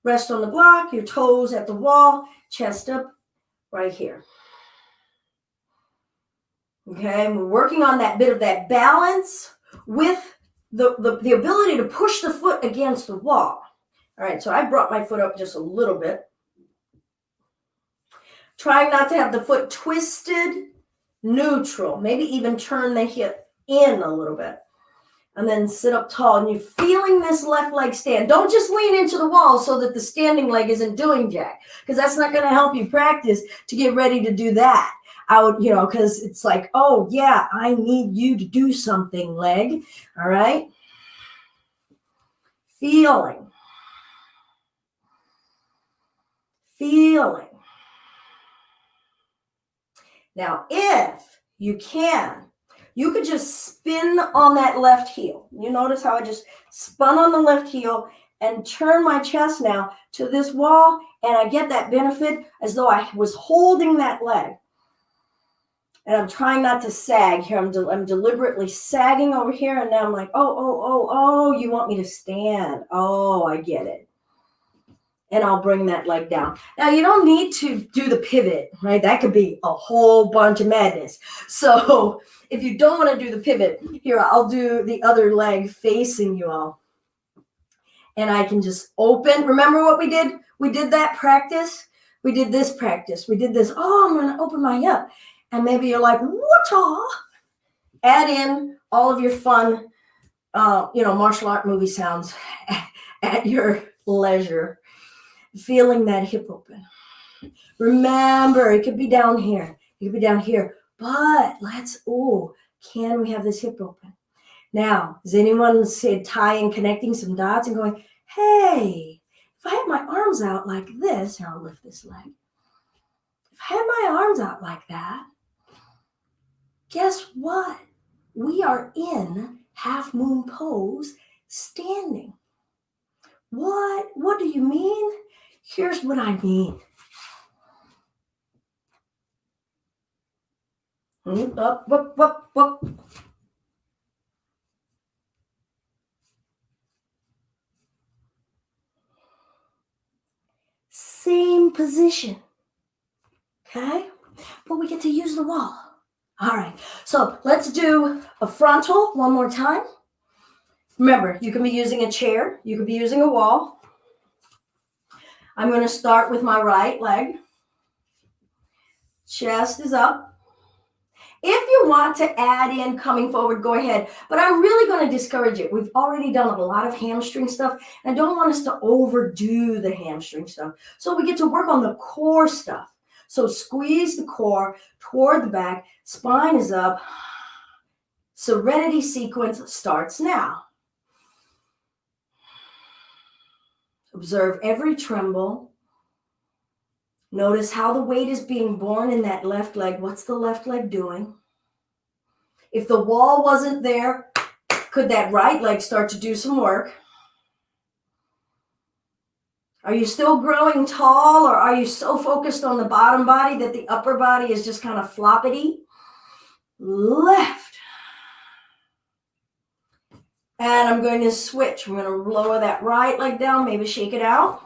rest on the block, your toes at the wall, chest up right here. Okay, and we're working on that bit of that balance with the ability to push the foot against the wall. All right, so I brought my foot up just a little bit. Trying not to have the foot twisted, neutral. Maybe even turn the hip in a little bit. And then sit up tall. And you're feeling this left leg stand. Don't just lean into the wall so that the standing leg isn't doing jack. Because that's not going to help you practice to get ready to do that. Because it's like, oh, yeah, I need you to do something, leg. All right? Feeling. Now, if you can, you could just spin on that left heel. You notice how I just spun on the left heel and turn my chest now to this wall, and I get that benefit as though I was holding that leg. And I'm trying not to sag here. I'm deliberately sagging over here, and now I'm like, oh, you want me to stand. Oh, I get it. And I'll bring that leg down. Now, you don't need to do the pivot, right? That could be a whole bunch of madness. So if you don't want to do the pivot, here, I'll do the other leg facing you all. And I can just open. Remember what we did? We did that practice. We did this practice. We did this. Oh, I'm going to open my hip. And maybe you're like, what? Add in all of your fun, martial art movie sounds at your pleasure feeling that hip open. Remember, it could be down here. It could be down here. But can we have this hip open? Now, is anyone tying, connecting some dots and going, hey, if I had my arms out like this, and I'll lift this leg. If I had my arms out like that, guess what? We are in half moon pose, standing. What? What do you mean? Here's what I mean. Up. Same position. Okay? But we get to use the wall. All right. So let's do a frontal one more time. Remember, you can be using a chair. You could be using a wall. I'm going to start with my right leg. Chest is up. If you want to add in coming forward, go ahead. But I'm really going to discourage it. We've already done a lot of hamstring stuff. And I don't want us to overdo the hamstring stuff. So we get to work on the core stuff. So squeeze the core toward the back. Spine is up. Serenity sequence starts now. Observe every tremble. Notice how the weight is being borne in that left leg. What's the left leg doing? If the wall wasn't there, could that right leg start to do some work? Are you still growing tall, or are you so focused on the bottom body that the upper body is just kind of floppity? Left. And I'm going to switch. I'm going to lower that right leg down, maybe shake it out.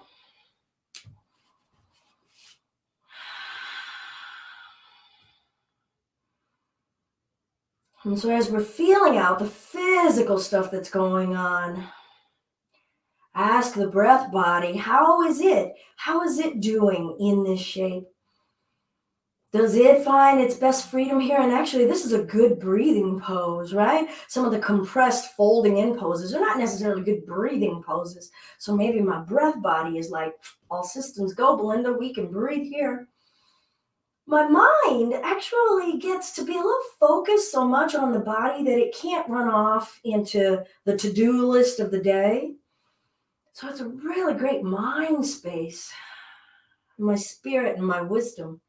And so as we're feeling out the physical stuff that's going on, ask the breath body, how is it? How is it doing in this shape? Does it find its best freedom here? And actually, this is a good breathing pose, right? Some of the compressed folding in poses are not necessarily good breathing poses. So maybe my breath body is like, all systems go, Belinda, we can breathe here. My mind actually gets to be a little focused so much on the body that it can't run off into the to-do list of the day. So it's a really great mind space. My spirit and my wisdom.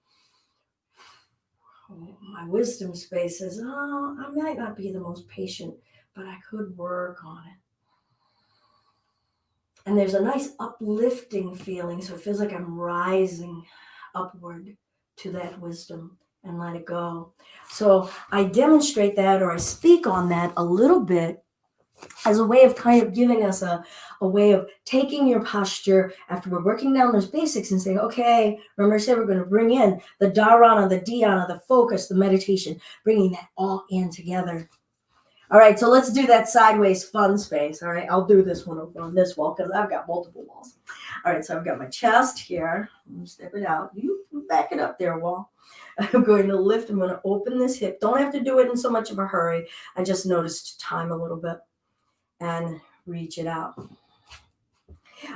My wisdom space says, I might not be the most patient, but I could work on it. And there's a nice uplifting feeling. So it feels like I'm rising upward to that wisdom and let it go. So I demonstrate that, or I speak on that a little bit as a way of kind of giving us a way of taking your posture after we're working down those basics and saying, okay, remember I said we're going to bring in the dharana, the dhyana, the focus, the meditation, bringing that all in together. All right, so let's do that sideways fun space. All right, I'll do this one over on this wall because I've got multiple walls. All right, so I've got my chest here. I'm going to step it out. You back it up there, wall. I'm going to lift. I'm going to open this hip. Don't have to do it in so much of a hurry. I just noticed time a little bit. And reach it out.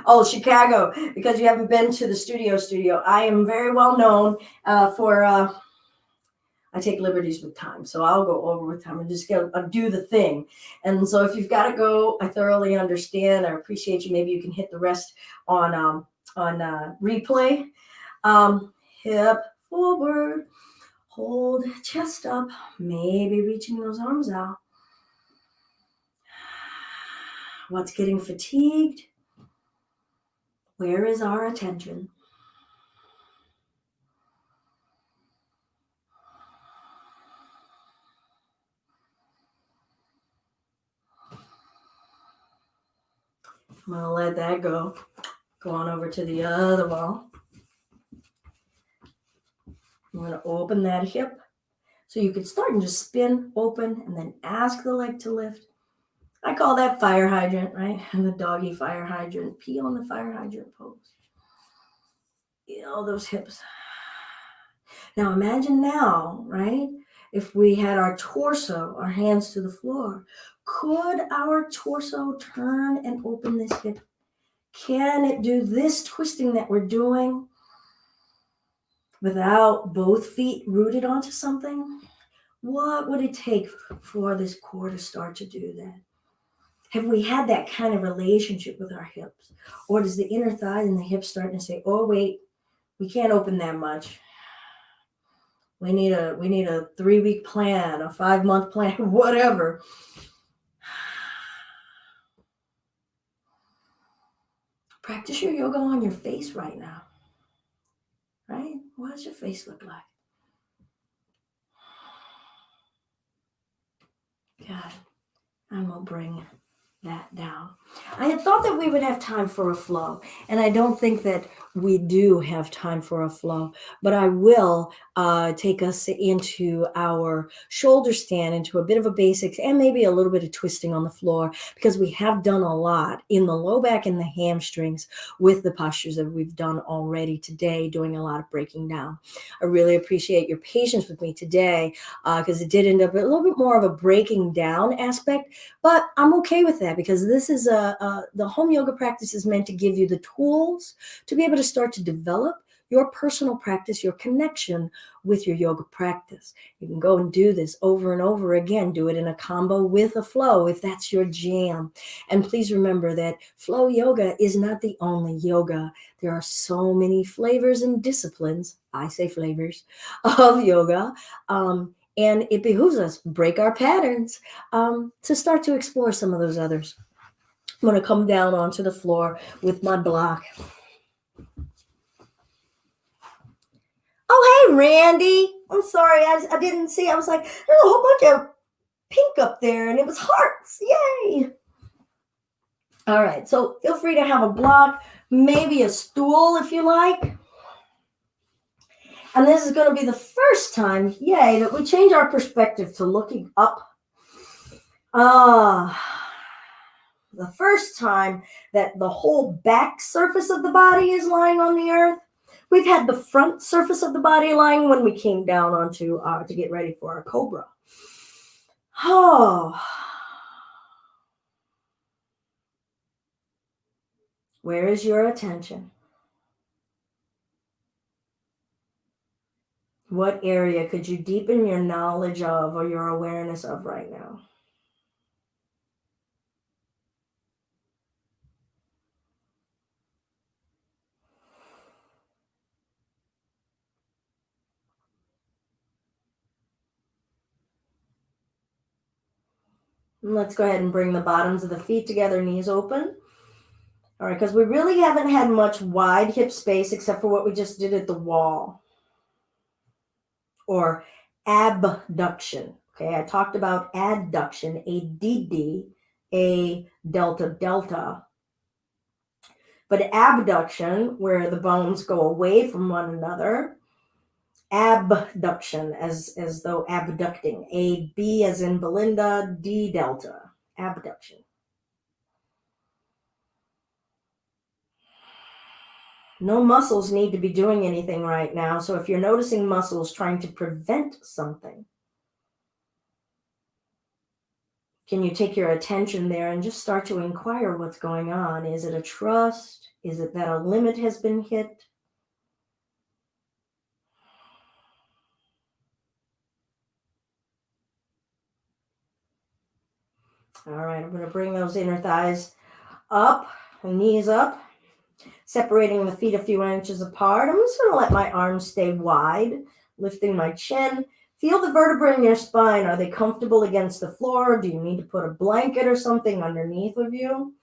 Oh, Chicago, because you haven't been to the studio. I am very well known for, I take liberties with time. So I'll go over with time and just do the thing. And so if you've got to go, I thoroughly understand. I appreciate you. Maybe you can hit the rest on replay. Hip forward, hold chest up, maybe reaching those arms out. What's getting fatigued? Where is our attention? I'm going to let that go. Go on over to the other wall. I'm going to open that hip. So you could start and just spin, open, and then ask the leg to lift. I call that fire hydrant, right? And the doggy fire hydrant. Pee on the fire hydrant pose. All those hips. Now imagine now, right? If we had our torso, our hands to the floor, could our torso turn and open this hip? Can it do this twisting that we're doing without both feet rooted onto something? What would it take for this core to start to do that? Have we had that kind of relationship with our hips? Or does the inner thigh and the hips starting to say, oh, wait, we can't open that much. We need a 3-week plan, a 5-month plan, whatever. Practice your yoga on your face right now. Right? What does your face look like? God, and we'll bring that down. I had thought that we would have time for a flow, and I don't think that we do have time for a flow, but I will take us into our shoulder stand, into a bit of a basics and maybe a little bit of twisting on the floor, because we have done a lot in the low back and the hamstrings with the postures that we've done already today, doing a lot of breaking down. I really appreciate your patience with me today, because it did end up a little bit more of a breaking down aspect, but I'm okay with that, because this is the home yoga practice is meant to give you the tools to be able to start to develop your personal practice, your connection with your yoga practice. You can go and do this over and over again. Do it in a combo with a flow if that's your jam. And please remember that flow yoga is not the only yoga. There are so many flavors and disciplines, I say flavors, of yoga. And it behooves us break our patterns to start to explore some of those others. I'm going to come down onto the floor with my block. Oh, hey, Randy. I'm sorry. I didn't see. I was like, there's a whole bunch of pink up there, and it was hearts. Yay. All right. So feel free to have a block, maybe a stool if you like. And this is going to be the first time, yay, that we change our perspective to looking up. The first time that the whole back surface of the body is lying on the earth. We've had the front surface of the body lying when we came down onto to get ready for our cobra. Oh. Where is your attention? What area could you deepen your knowledge of or your awareness of right now? And let's go ahead and bring the bottoms of the feet together, knees open. All right, because we really haven't had much wide hip space except for what we just did at the wall. Or abduction. Okay, I talked about adduction, ADD, a delta delta. But abduction, where the bones go away from one another. Abduction, as though abducting. A B as in Belinda, D delta. Abduction. No muscles need to be doing anything right now. So if you're noticing muscles trying to prevent something, can you take your attention there and just start to inquire what's going on? Is it a trust? Is it that a limit has been hit? All right, I'm going to bring those inner thighs up, knees up, separating the feet a few inches apart. I'm just going to let my arms stay wide, lifting my chin. Feel the vertebrae in your spine. Are they comfortable against the floor? Do you need to put a blanket or something underneath of you?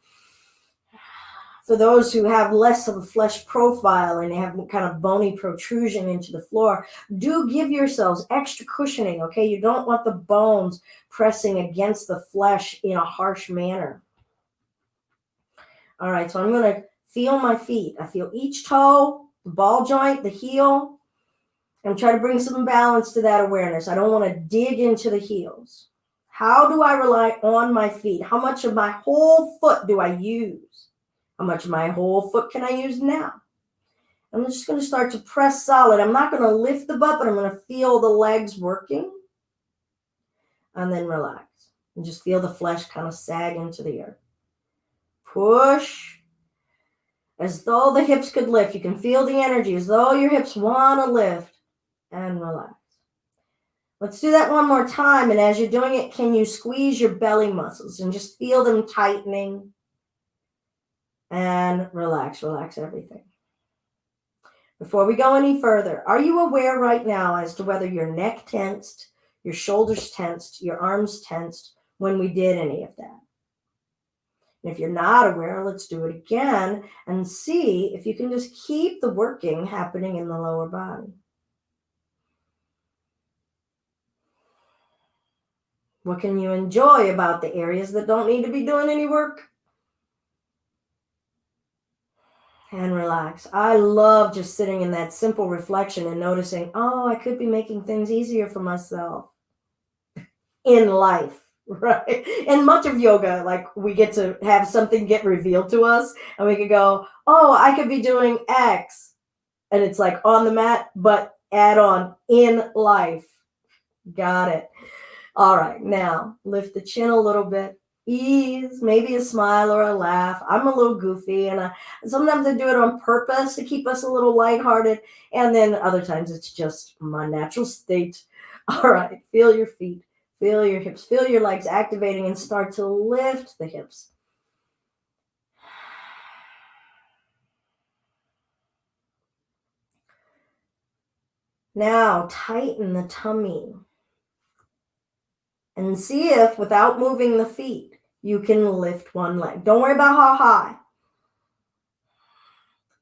For those who have less of a flesh profile and they have kind of bony protrusion into the floor, do give yourselves extra cushioning, okay? You don't want the bones pressing against the flesh in a harsh manner. All right, so I'm going to feel my feet. I feel each toe, the ball joint, the heel. I'm trying to bring some balance to that awareness. I don't want to dig into the heels. How do I rely on my feet? How much of my whole foot do I use? How much of my whole foot can I use now? I'm just going to start to press solid. I'm not going to lift the butt, but I'm going to feel the legs working. And then relax. And just feel the flesh kind of sag into the earth. Push. as though the hips could lift. You can feel the energy as though your hips want to lift, and relax. Let's do that one more time. And as you're doing it, can you squeeze your belly muscles and just feel them tightening? And relax, relax everything. Before we go any further, are you aware right now as to whether your neck tensed, your shoulders tensed, your arms tensed when we did any of that? And if you're not aware, let's do it again and see if you can just keep the working happening in the lower body. What can you enjoy about the areas that don't need to be doing any work? And relax. I love just sitting in that simple reflection and noticing, oh, I could be making things easier for myself in life, right? And much of yoga, like we get to have something get revealed to us and we could go, oh, I could be doing X. And it's like on the mat, but add on in life. Got it. All right, now lift the chin a little bit. Ease, maybe a smile or a laugh. I'm a little goofy, and sometimes I do it on purpose to keep us a little lighthearted, and then other times it's just my natural state. All right, feel your feet, feel your hips, feel your legs activating, and start to lift the hips. Now tighten the tummy. And see if, without moving the feet, you can lift one leg. Don't worry about how high.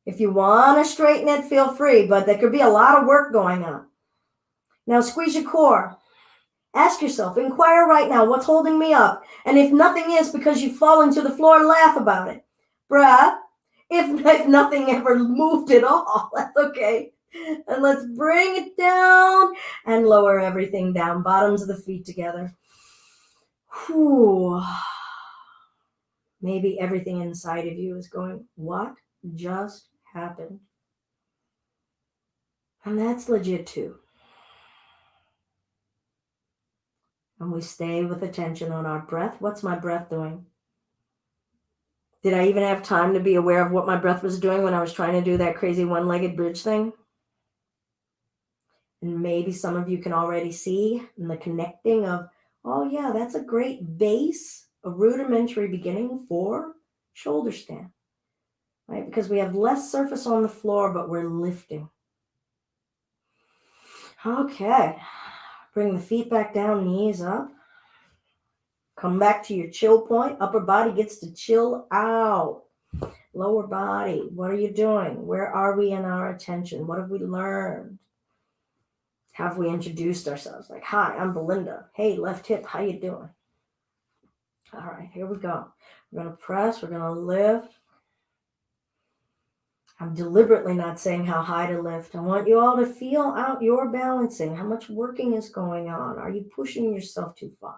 If you want to straighten it, feel free, but there could be a lot of work going on. Now squeeze your core. Ask yourself, inquire right now, what's holding me up? And if nothing is because you've fallen to the floor, laugh about it. Bruh, if nothing ever moved at all, that's okay. And let's bring it down and lower everything down. Bottoms of the feet together. Whew. Maybe everything inside of you is going, what just happened? And that's legit too. And we stay with attention on our breath. What's my breath doing? Did I even have time to be aware of what my breath was doing when I was trying to do that crazy one-legged bridge thing? And maybe some of you can already see in the connecting of, oh yeah, that's a great base, a rudimentary beginning for shoulder stand, right? Because we have less surface on the floor, but we're lifting. Okay, bring the feet back down, knees up. Come back to your chill point. Upper body gets to chill out. Lower body, what are you doing? Where are we in our attention? What have we learned? Have we introduced ourselves? Like, hi, I'm Belinda. Hey, left hip, how you doing? All right, here we go. We're going to press. We're going to lift. I'm deliberately not saying how high to lift. I want you all to feel out your balancing. How much working is going on? Are you pushing yourself too far?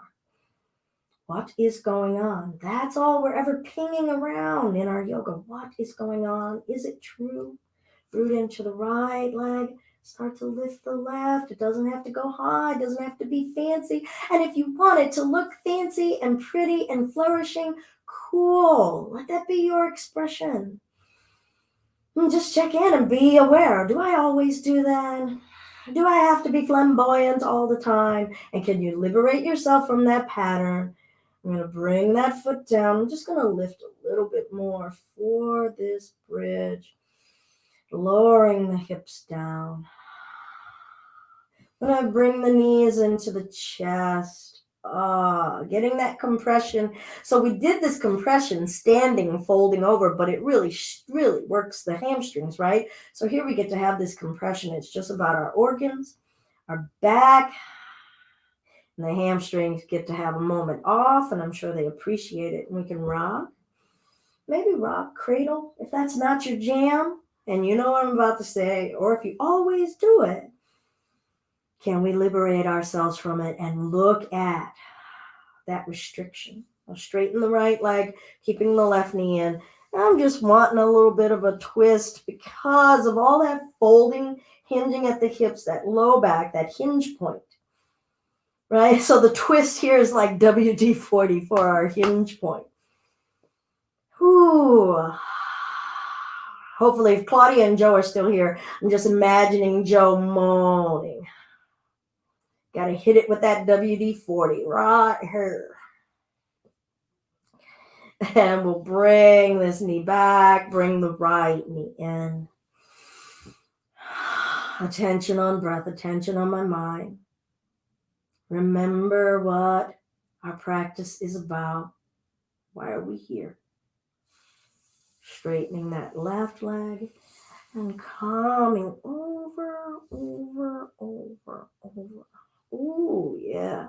What is going on? That's all we're ever pinging around in our yoga. What is going on? Is it true? Root into the right leg. Start to lift the left. It doesn't have to go high. It doesn't have to be fancy. And if you want it to look fancy and pretty and flourishing, cool. Let that be your expression. And just check in and be aware. Do I always do that? Do I have to be flamboyant all the time? And can you liberate yourself from that pattern? I'm going to bring that foot down. I'm just going to lift a little bit more for this bridge. Lowering the hips down. When I bring the knees into the chest, getting that compression. So we did this compression standing and folding over, but it really works the hamstrings, right? So here we get to have this compression. It's just about our organs, our back, and the hamstrings get to have a moment off, and I'm sure they appreciate it. And we can rock, maybe rock, cradle, if that's not your jam. And you know what I'm about to say, or if you always do it, can we liberate ourselves from it and look at that restriction? I'll straighten the right leg, keeping the left knee in. I'm just wanting a little bit of a twist because of all that folding, hinging at the hips, that low back, that hinge point, right? So the twist here is like WD-40 for our hinge point. Whew. Hopefully, if Claudia and Joe are still here, I'm just imagining Joe moaning. Got to hit it with that WD-40 right here. And we'll bring this knee back, bring the right knee in. Attention on breath, attention on my mind. Remember what our practice is about. Why are we here? Straightening that left leg and coming over, over, over, over. Ooh, yeah.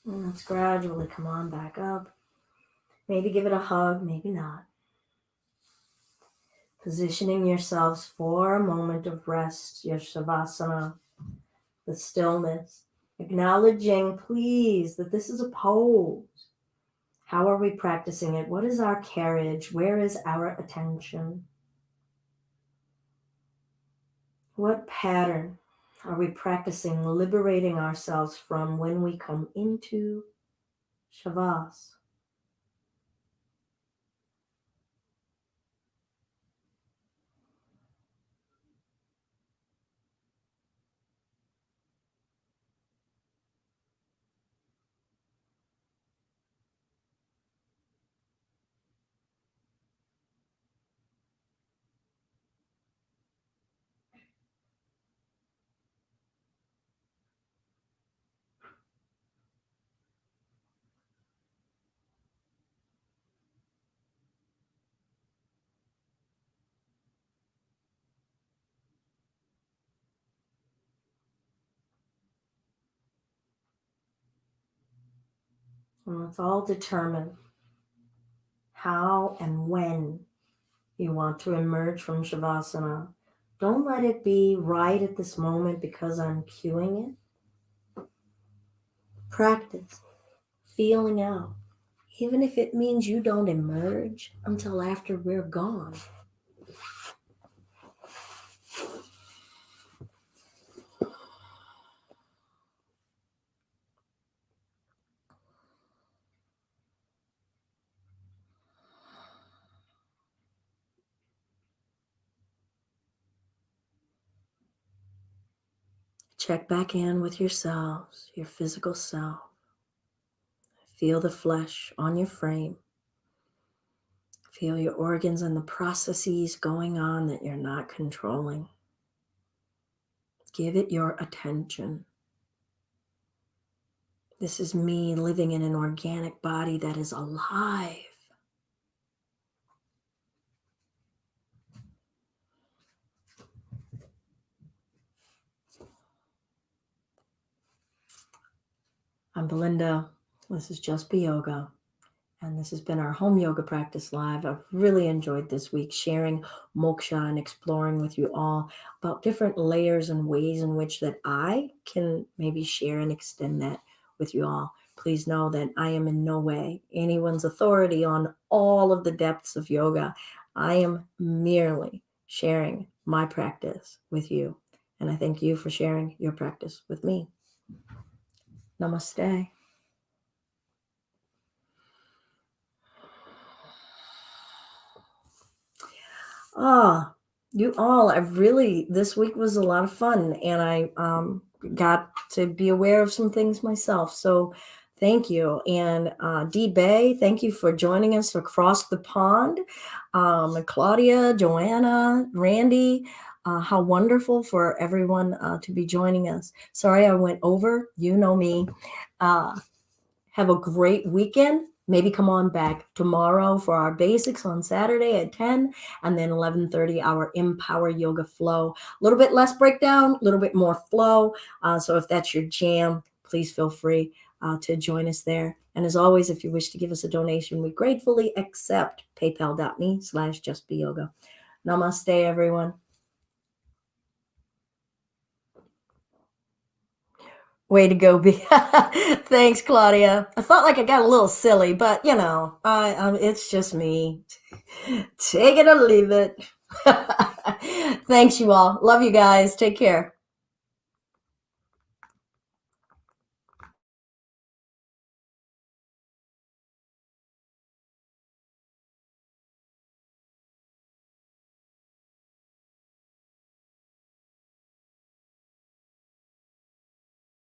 And let's gradually come on back up. Maybe give it a hug, maybe not. Positioning yourselves for a moment of rest, your shavasana, the stillness. Acknowledging, please, that this is a pose. How are we practicing it? What is our carriage? Where is our attention? What pattern are we practicing liberating ourselves from when we come into Shavas? And let's all determine how and when you want to emerge from Shavasana. Don't let it be right at this moment because I'm cueing it. Practice feeling out, even if it means you don't emerge until after we're gone. Check back in with yourselves, your physical self. Feel the flesh on your frame. Feel your organs and the processes going on that you're not controlling. Give it your attention. This is me living in an organic body that is alive. I'm Belinda. This is Just Be Yoga. And this has been our home yoga practice live. I've really enjoyed this week sharing Moksha and exploring with you all about different layers and ways in which that I can maybe share and extend that with you all. Please know that I am in no way anyone's authority on all of the depths of yoga. I am merely sharing my practice with you. And I thank you for sharing your practice with me. Namaste. You all, this week was a lot of fun, and I got to be aware of some things myself. So thank you. And Dee Bay, thank you for joining us across the pond. Claudia, Joanna, Randy, how wonderful for everyone to be joining us. Sorry I went over. You know me. Have a great weekend. Maybe come on back tomorrow for our basics on Saturday at 10, and then 11:30 our Empower Yoga Flow. A little bit less breakdown, a little bit more flow. So if that's your jam, please feel free to join us there. And as always, if you wish to give us a donation, we gratefully accept paypal.me/justbeyoga. Namaste, everyone. Way to go, B. Thanks, Claudia. I felt like I got a little silly, but you know, it's just me. Take it or leave it. Thanks, you all. Love you guys. Take care.